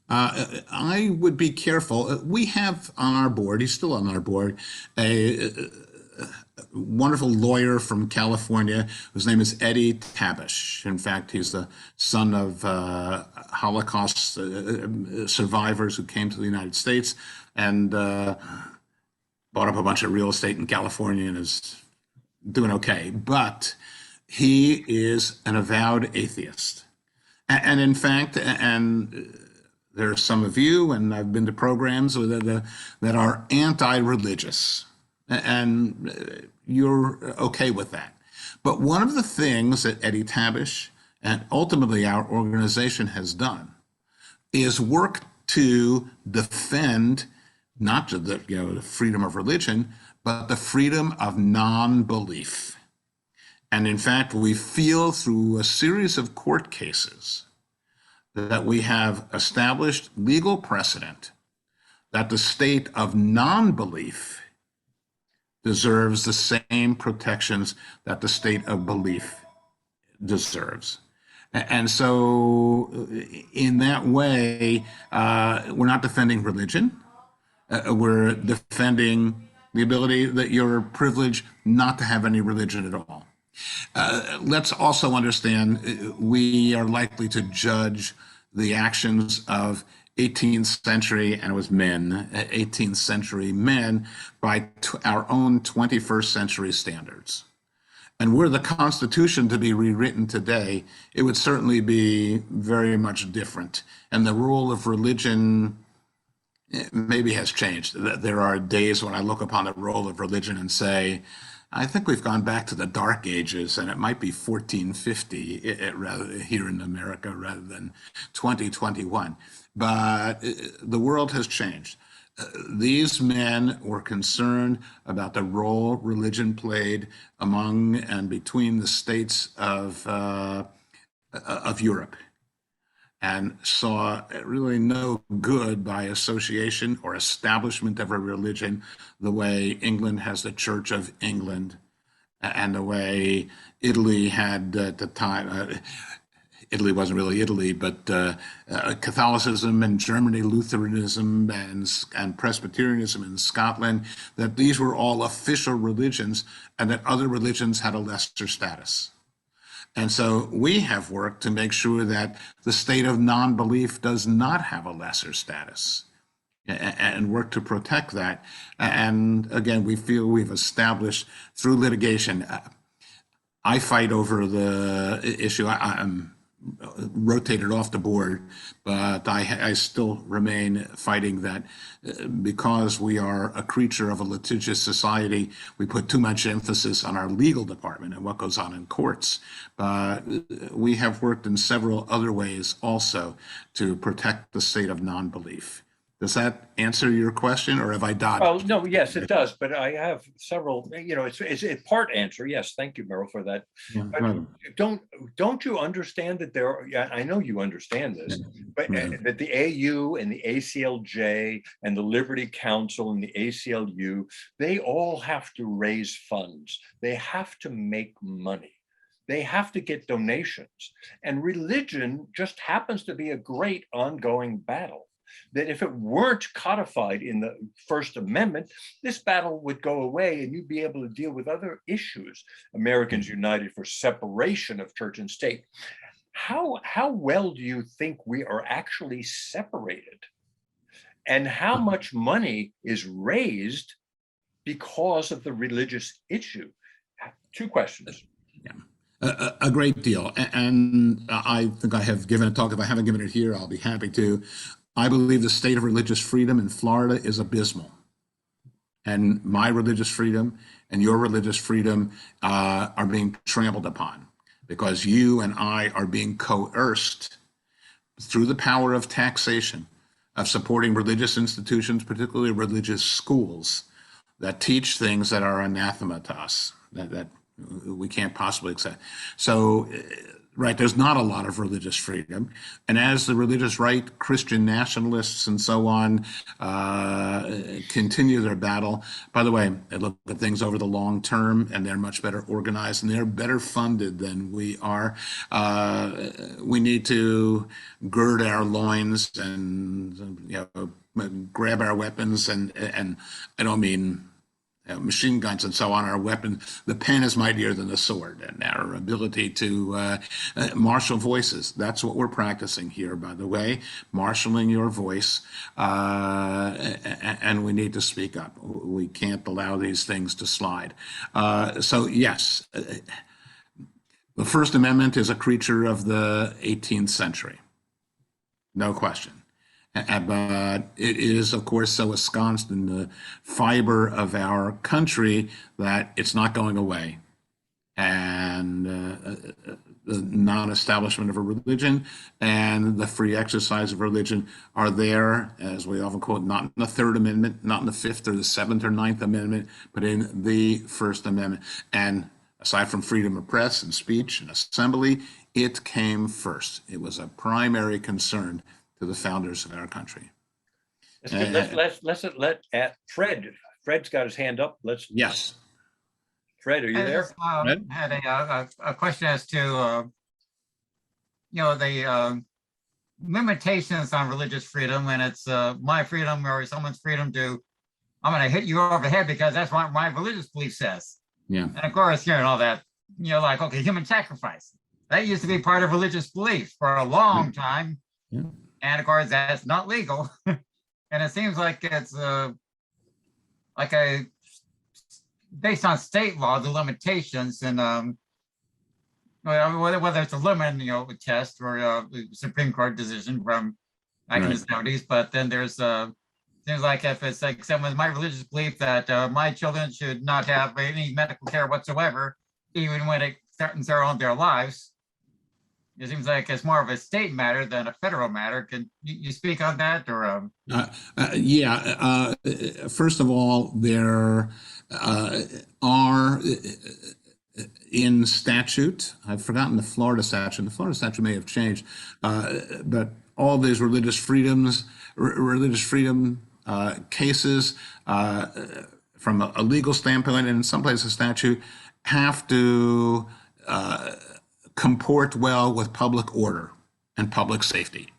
I would be careful. We have on our board, he's still on our board, a wonderful lawyer from California whose name is Eddie Tabish. In fact, he's the son of Holocaust survivors who came to the United States and bought up a bunch of real estate in California and is doing okay. But he is an avowed atheist. And in fact, and there are some of you, and I've been to programs that are anti-religious, and you're okay with that. But one of the things that Eddie Tabish and ultimately our organization has done is work to defend not just the freedom of religion, but the freedom of non-belief. And in fact, we feel through a series of court cases that we have established legal precedent that the state of non-belief deserves the same protections that the state of belief deserves. And so in that way, we're not defending religion. We're defending the ability that you're privileged not to have any religion at all. Let's also understand we are likely to judge the actions of 18th century, and it was men, 18th century men, by our own 21st century standards. And were the Constitution to be rewritten today, it would certainly be very much different. And the role of religion maybe has changed. There are days when I look upon the role of religion and say, I think we've gone back to the Dark Ages, and it might be 1450 rather here in America rather than 2021. But the world has changed. These men were concerned about the role religion played among and between the states of Europe, and saw really no good by association or establishment of a religion the way England has the Church of England and the way Italy had at the time. Italy wasn't really Italy, but Catholicism in Germany, Lutheranism and Presbyterianism in Scotland, that these were all official religions and that other religions had a lesser status. And so we have worked to make sure that the state of non-belief does not have a lesser status and work to protect that. And again, we feel we've established through litigation. I fight over the issue. I'm rotated off the board, but I still remain fighting that because we are a creature of a litigious society, we put too much emphasis on our legal department and what goes on in courts. But we have worked in several other ways also to protect the state of non-belief. Does that answer your question, or have I dodged? Oh, no, yes, it does. But I have several, it's a part answer. Yes, thank you, Merrill, for that. Yeah, but don't you understand that there are, yeah, I know you understand this, but that the AU and the ACLJ and the Liberty Council and the ACLU, they all have to raise funds. They have to make money. They have to get donations. And religion just happens to be a great ongoing battle. That if it weren't codified in the First Amendment, this battle would go away and you'd be able to deal with other issues. Americans United for separation of church and state. How well do you think we are actually separated? And how much money is raised because of the religious issue? Two questions. Yeah. A great deal. And I think I have given a talk. If I haven't given it here, I'll be happy to. I believe the state of religious freedom in Florida is abysmal. And my religious freedom and your religious freedom are being trampled upon because you and I are being coerced through the power of taxation of supporting religious institutions, particularly religious schools that teach things that are anathema to us, that we can't possibly accept. So Right, there's not a lot of religious freedom. And as the religious right, Christian nationalists and so on continue their battle, by the way, they look at things over the long term and they're much better organized and they're better funded than we are. We need to gird our loins and, grab our weapons and I don't mean machine guns and so on, our weapon. The pen is mightier than the sword, and our ability to marshal voices. That's what we're practicing here, by the way, marshaling your voice. And we need to speak up. We can't allow these things to slide. So yes, the First Amendment is a creature of the 18th century. No question. But it is, of course, so ensconced in the fiber of our country that it's not going away. And the non-establishment of a religion and the free exercise of religion are there, as we often quote, not in the Third Amendment, not in the Fifth or the Seventh or Ninth Amendment, but in the First Amendment. And aside from freedom of press and speech and assembly, it came first. It was a primary concern to the founders of our country. Let's let Fred. Fred's got his hand up. Yes. Fred, are you there? I had a question as to the limitations on religious freedom, and it's my freedom or someone's freedom to, I'm going to hit you over the head because that's what my religious belief says. Yeah. And of course, all that, like, okay, human sacrifice. That used to be part of religious belief for a long time. Yeah. And of course, that's not legal. And it seems like it's based on state law, the limitations, and whether it's a limit, test or the Supreme Court decision from back in the 70s. But then there's things like if it's like someone, my religious belief that my children should not have any medical care whatsoever, even when it threatens their lives. It seems like it's more of a state matter than a federal matter. Can you speak on that, or? Yeah. First of all, there are in statute. I've forgotten the Florida statute. The Florida statute may have changed, but all these religious freedom cases, from a legal standpoint, and in some places statute, have to comport well with public order and public safety.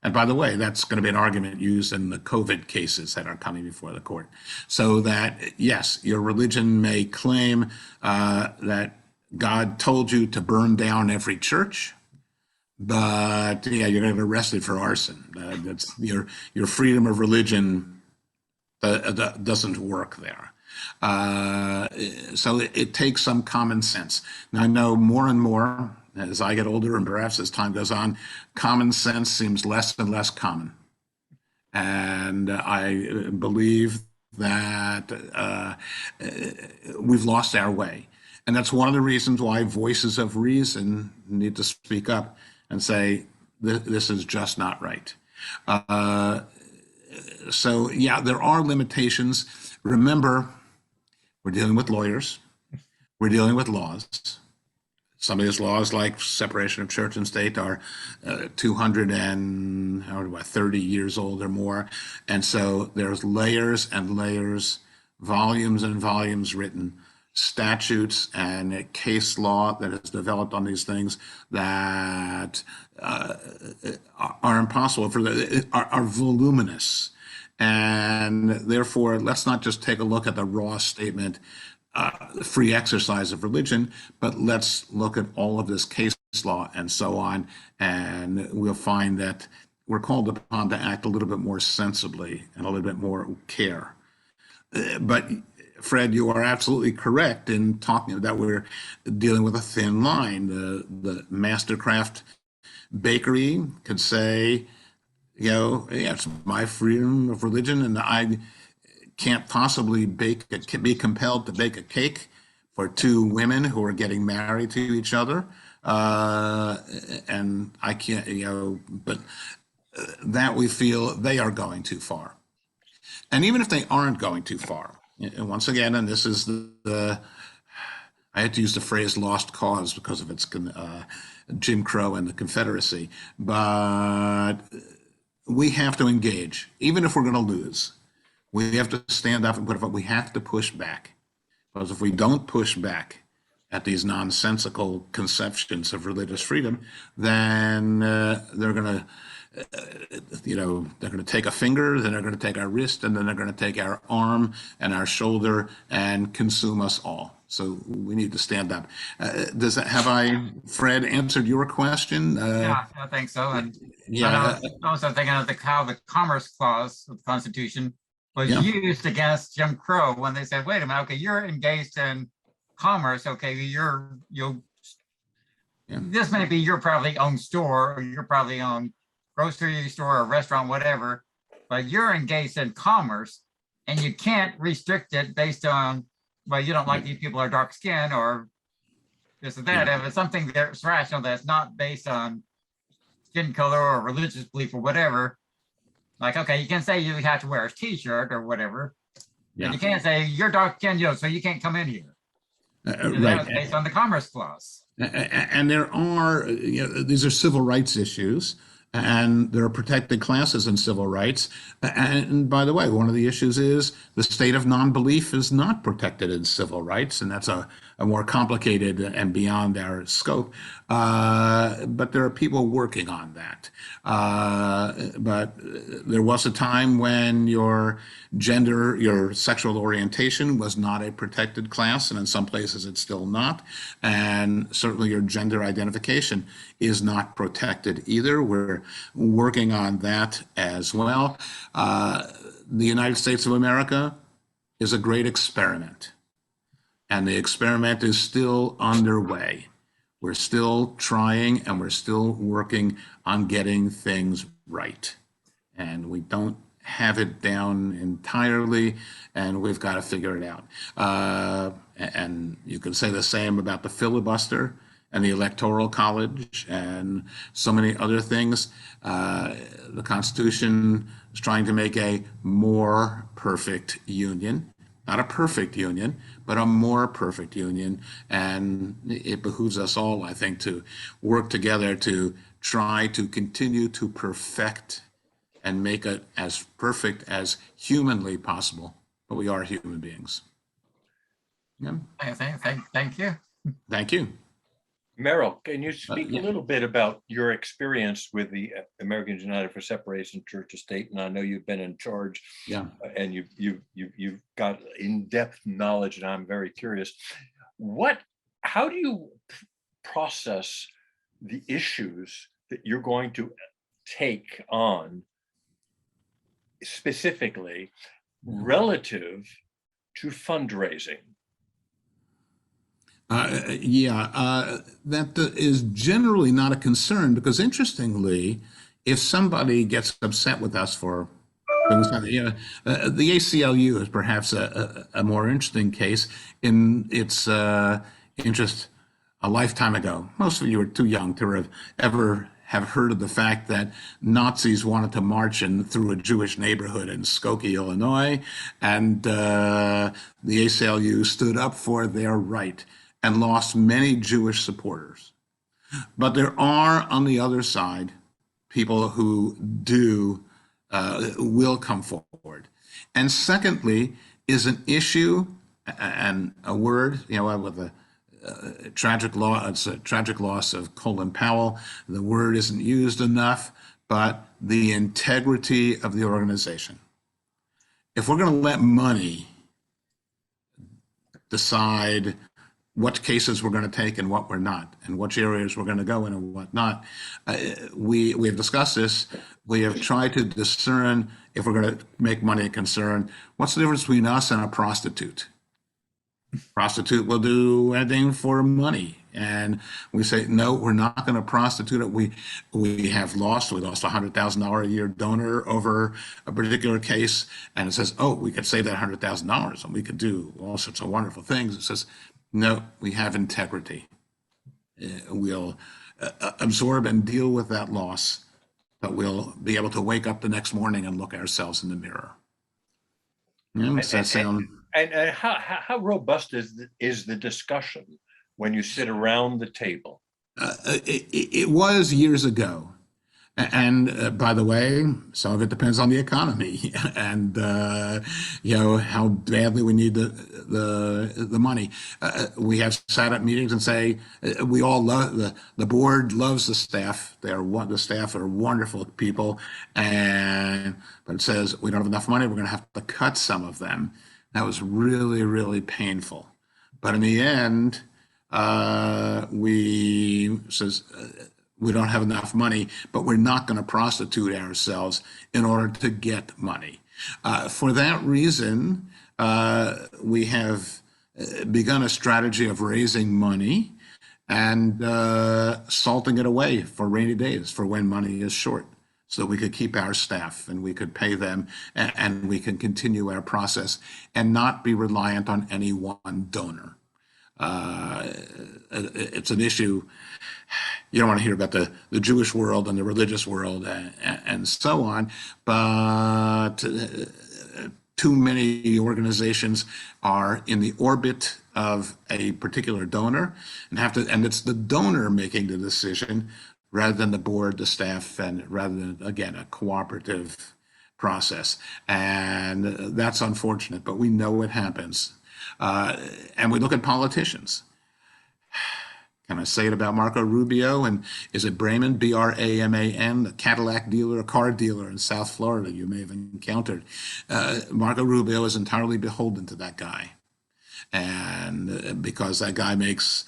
And by the way, that's going to be an argument used in the COVID cases that are coming before the court. So that, yes, your religion may claim that God told you to burn down every church, but yeah, you're going to get arrested for arson. That's your freedom of religion doesn't work there. So it takes some common sense. Now, I know more and more as I get older and perhaps as time goes on, common sense seems less and less common. And I believe that we've lost our way. And that's one of the reasons why voices of reason need to speak up and say, this is just not right. So yeah, there are limitations. Remember, we're dealing with lawyers. We're dealing with laws. Some of these laws, like separation of church and state, are 230 years old or more. And so there's layers and layers, volumes and volumes written, statutes and case law that has developed on these things that are impossible, are voluminous. And therefore, let's not just take a look at the raw statement, free exercise of religion, but let's look at all of this case law and so on, and we'll find that we're called upon to act a little bit more sensibly and a little bit more care. But Fred, you are absolutely correct in talking that we're dealing with a thin line. The Mastercraft bakery could say, yeah, it's my freedom of religion, and I can't possibly be compelled to bake a cake for two women who are getting married to each other. And I can't, but that we feel they are going too far. And even if they aren't going too far, and once again, and this is I I had to use the phrase lost cause because of its Jim Crow and the Confederacy. But we have to engage, even if we're going to lose. We have to stand up and put up. We have to push back, because if we don't push back at these nonsensical conceptions of religious freedom, then they're going to, they're going to take a finger, then they're going to take our wrist, and then they're going to take our arm and our shoulder and consume us all. So we need to stand up. Have I, Fred, answered your question? Yeah, I think so. And Yeah. I was also thinking of how the Commerce Clause of the Constitution was Yeah. used against Jim Crow when they said, wait a minute, okay, you're engaged in commerce, okay, this may be your probably own store, or your probably own grocery store or restaurant, whatever, but you're engaged in commerce and you can't restrict it based on, well, you don't like these people are dark skinned or this or that. If it's something that's rational, that's not based on skin color or religious belief or whatever, like, okay, you can say you have to wear a t-shirt or whatever, but you can't say you're dark skinned, so you can't come in here. Right. That was based on the Commerce Clause. And there are, these are civil rights issues, and there are protected classes in civil rights. And by the way, one of the issues is the state of non-belief is not protected in civil rights, and that's a more complicated and beyond our scope. But there are people working on that. But there was a time when your gender, your sexual orientation was not a protected class, and in some places it's still not. And certainly your gender identification is not protected either. We're working on that as well. The United States of America is a great experiment, and the experiment is still underway. We're still trying, and we're still working on getting things right. And we don't have it down entirely, and we've got to figure it out. And you can say the same about the filibuster and the Electoral College and so many other things. The Constitution is trying to make a more perfect union. Not a perfect union, but a more perfect union. And it behooves us all, I think, to work together to try to continue to perfect and make it as perfect as humanly possible. But we are human beings. Yeah. Thank you. Thank you. Merrill, can you speak yeah. a little bit about your experience with the Americans United for Separation Church of State? And I know you've been in charge, and you've got in-depth knowledge, and I'm very curious. How do you process the issues that you're going to take on specifically relative to fundraising? That is generally not a concern, because interestingly, if somebody gets upset with us for things, the ACLU is perhaps a more interesting case in its interest. A lifetime ago, most of you are too young to ever have heard of the fact that Nazis wanted to march through a Jewish neighborhood in Skokie, Illinois, and the ACLU stood up for their right and lost many Jewish supporters. But there are, on the other side, people who will come forward. And secondly, is an issue and a word, with a tragic loss of Colin Powell. The word isn't used enough, but the integrity of the organization. If we're going to let money decide what cases we're going to take and what we're not, and which areas we're going to go in and what not. We have discussed this. We have tried to discern, if we're going to make money a concern, what's the difference between us and a prostitute? Prostitute will do anything for money. And we say, no, we're not going to prostitute it. We lost $100,000 a year donor over a particular case. And it says, oh, we could save that $100,000 and we could do all sorts of wonderful things. It says, no, we have integrity. We'll absorb and deal with that loss, but we'll be able to wake up the next morning and look ourselves in the mirror. Does that sound? And how robust is the discussion when you sit around the table? It was years ago. And by the way, some of it depends on the economy and how badly we need the money. We have sat at meetings and say we all love the board loves the staff. The staff are wonderful people, but it says we don't have enough money. We're going to have to cut some of them. That was really, really painful. But in the end, we don't have enough money, but we're not going to prostitute ourselves in order to get money. For that reason, we have begun a strategy of raising money and salting it away for rainy days, for when money is short, so that we could keep our staff and we could pay them and we can continue our process and not be reliant on any one donor. It's an issue. You don't want to hear about the Jewish world and the religious world and so on, but too many organizations are in the orbit of a particular donor and it's the donor making the decision rather than the board, the staff, and rather than, again, a cooperative process. And that's unfortunate, but we know it happens. And we look at politicians. Can I say it about Marco Rubio? And is it Braman, Braman, the Cadillac dealer, a car dealer in South Florida you may have encountered? Marco Rubio is entirely beholden to that guy. And because that guy makes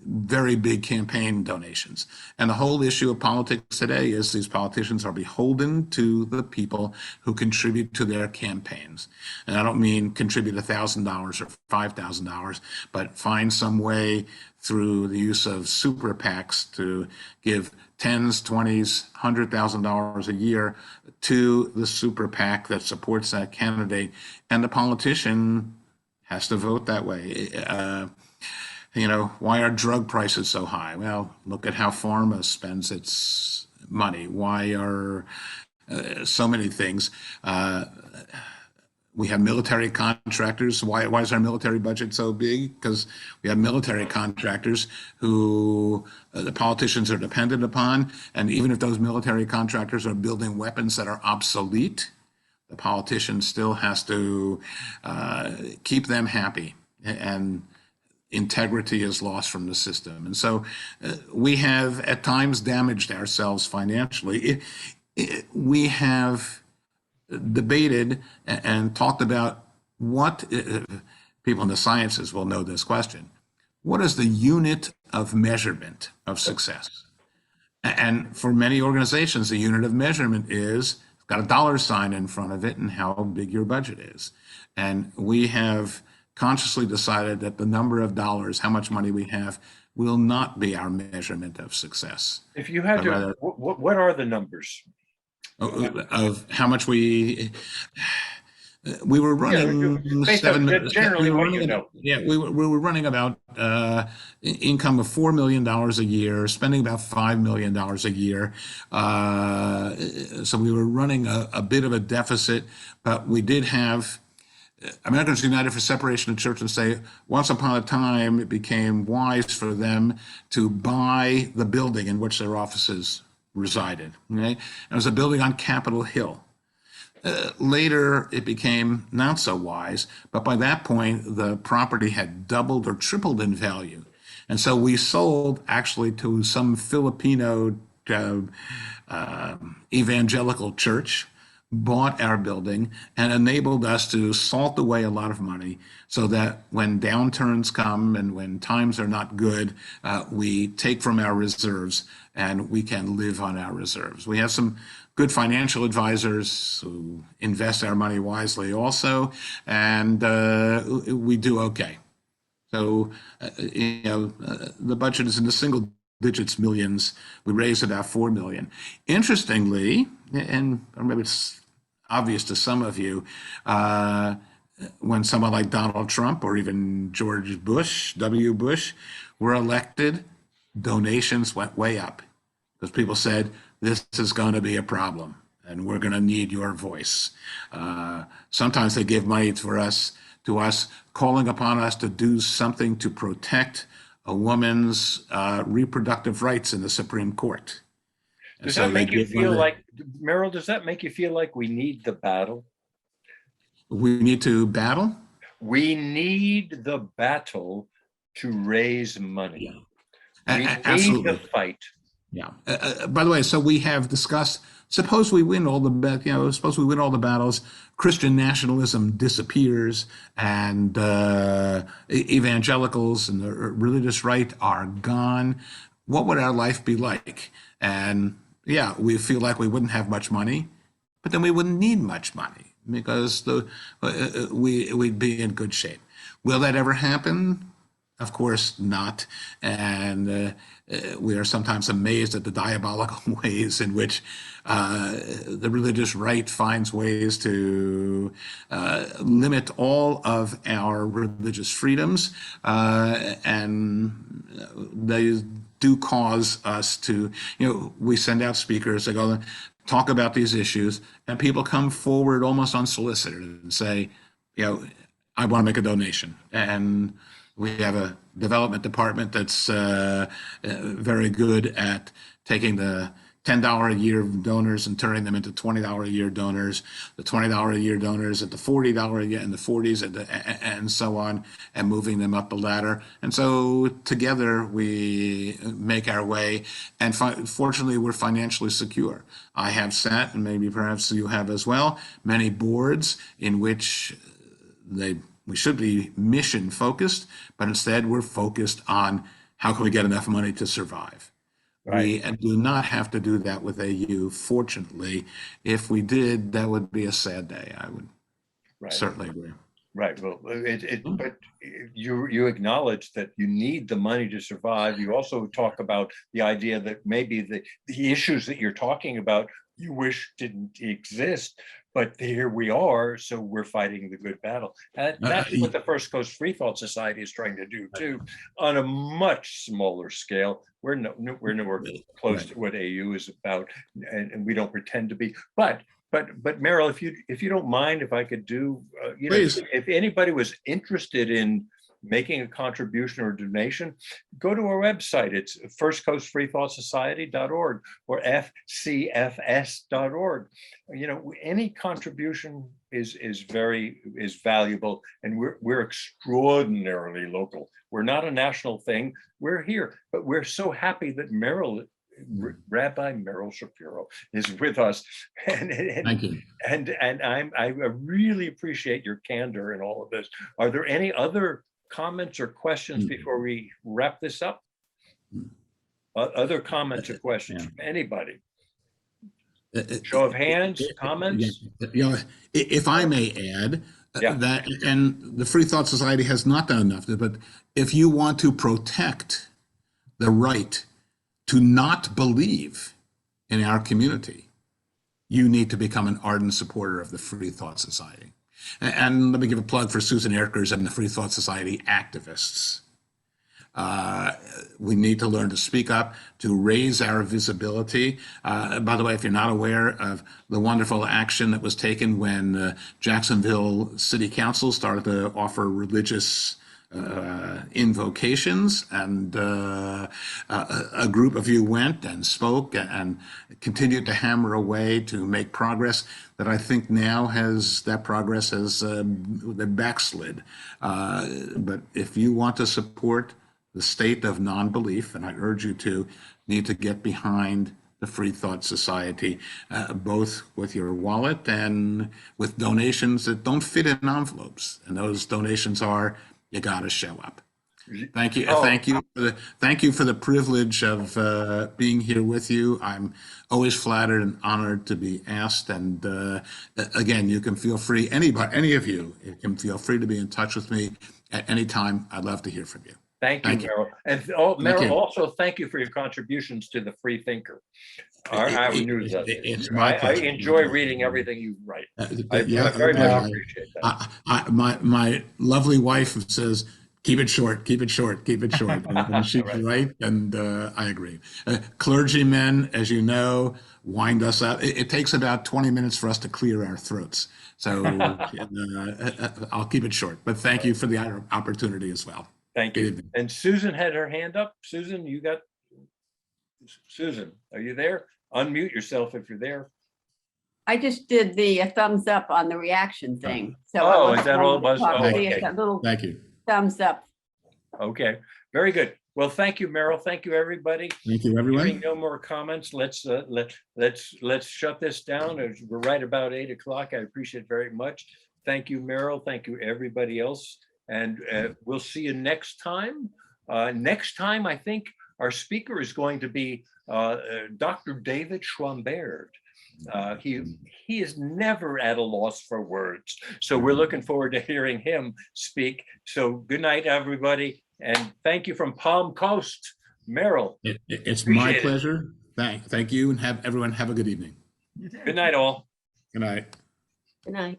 very big campaign donations. And the whole issue of politics today is these politicians are beholden to the people who contribute to their campaigns. And I don't mean contribute $1,000 or $5,000, but find some way through the use of super PACs to give tens, 20s, $100,000 a year to the super PAC that supports that candidate. And the politician has to vote that way. Why are drug prices so high? Well, look at how pharma spends its money. Why are so many things? We have military contractors. Why is our military budget so big? Because we have military contractors who the politicians are dependent upon. And even if those military contractors are building weapons that are obsolete, the politician still has to keep them happy, and integrity is lost from the system. And so we have at times damaged ourselves financially. We have debated and talked about what people in the sciences will know this question. What is the unit of measurement of success? And for many organizations, the unit of measurement is got a dollar sign in front of it and how big your budget is. And we have consciously decided that the number of dollars, how much money we have, will not be our measurement of success. If you had to, what are the numbers? Of how much we were running generally we were running about income of $4 million a year, spending about $5 million a year. So we were running a bit of a deficit, but we did have Americans United for Separation of Church and State. Once upon a time, it became wise for them to buy the building in which their offices resided. Okay? It was a building on Capitol Hill. Later, it became not so wise, but by that point, the property had doubled or tripled in value. And so we sold actually to some Filipino evangelical church, bought our building, and enabled us to salt away a lot of money so that when downturns come and when times are not good, we take from our reserves and we can live on our reserves. We have some good financial advisors who invest our money wisely also, and we do okay. So, the budget is in the single digits millions. We raised about 4 million. Interestingly, and maybe it's obvious to some of you, when someone like Donald Trump or even George Bush, W. Bush, were elected, donations went way up because people said, this is going to be a problem and we're going to need your voice. Sometimes they give money for us to us, calling upon us to do something to protect a woman's reproductive rights in the Supreme Court. And Does so that they make you did one feel of the- like, Merrill, does that make you feel like we need the battle? we need to battle? We need the battle to raise money. Yeah. We need Absolutely. the fight. Yeah. By the way, so we have discussed, suppose we win all suppose we win all the battles, Christian nationalism disappears, and evangelicals and the religious right are gone. What would our life be like? And yeah, we feel like we wouldn't have much money, but then we wouldn't need much money because we'd be in good shape. Will that ever happen? Of course not. And we are sometimes amazed at the diabolical ways in which the religious right finds ways to limit all of our religious freedoms. And they do cause us to, we send out speakers that go talk about these issues, and people come forward almost unsolicited and say, I want to make a donation. And we have a development department that's very good at taking the $10 a year donors and turning them into $20 a year donors, the $20 a year donors at the $40 a year in the 40s and so on, and moving them up the ladder. And so together we make our way, and fortunately we're financially secure. I have sat, and maybe perhaps you have as well, many boards in which we should be mission focused, but instead we're focused on how can we get enough money to survive. Right. We do not have to do that with AU, fortunately. If we did, that would be a sad day. I would certainly agree. Right. Well, but you acknowledge that you need the money to survive. You also talk about the idea that maybe the issues that you're talking about you wish didn't exist, but here we are, so we're fighting the good battle. And that's what the First Coast Free Thought Society is trying to do too, on a much smaller scale. We're nowhere close to what AU is about, and we don't pretend to be. But Merrill, if you don't mind, if I could do, if anybody was interested in making a contribution or donation, go to our website. It's firstcoastfreethoughtsociety.org or fcfs.org. Any contribution is valuable, and we're extraordinarily local. We're not a national thing. We're here, but we're so happy that Rabbi Merrill Shapiro is with us, and thank you. And I really appreciate your candor in all of this. Are there any other comments or questions before we wrap this up? Other comments or questions from anybody? Show of hands, comments? If I may add, that, and the Free Thought Society has not done enough, but if you want to protect the right to not believe in our community, you need to become an ardent supporter of the Free Thought Society. And let me give a plug for Susan Erkers and the Free Thought Society activists. We need to learn to speak up, to raise our visibility. By the way, if you're not aware of the wonderful action that was taken when Jacksonville City Council started to offer religious invocations, and a group of you went and spoke and continued to hammer away to make progress that I think now that progress has backslid. But if you want to support the state of non-belief, and I urge you to, need to get behind the Free Thought Society, both with your wallet and with donations that don't fit in envelopes. And those donations are, you got to show up. Thank you. Thank you for the privilege of being here with you. I'm always flattered and honored to be asked. And again, you can feel free, any of you can feel free to be in touch with me at any time. I'd love to hear from you. Thank you, Merrill. And Merrill, also thank you for your contributions to the Free Thinker, our newsletter. It's my pleasure. I enjoy reading everything you write. I very much appreciate that. My lovely wife says, Keep it short, keep it short, keep it short. And she's Right. right, and I agree. Clergymen, as you know, wind us up. It takes about 20 minutes for us to clear our throats. So I'll keep it short, but thank you for the opportunity as well. Thank Good you. evening. And Susan had her hand up. Susan, Susan, are you there? Unmute yourself if you're there. I just did the thumbs up on the reaction thing. So I Oh, wasn't is that all going it to was? talk. Oh, See if okay. that little Thank you. thumbs up. Okay, very good. Well, thank you, Merrill. Thank you, everybody. Thank you, Hearing everyone. no more comments, let's shut this down. We're right about 8 o'clock. I appreciate it very much. Thank you, Merrill. Thank you, everybody else. And we'll see you next time. Next time, I think our speaker is going to be Dr. David Schwambert. He is never at a loss for words. So we're looking forward to hearing him speak. So good night, everybody. And thank you from Palm Coast, Merrill. It's my Appreciate it. pleasure. Thank you, and everyone have a good evening. Good night, all. Good night. Good night.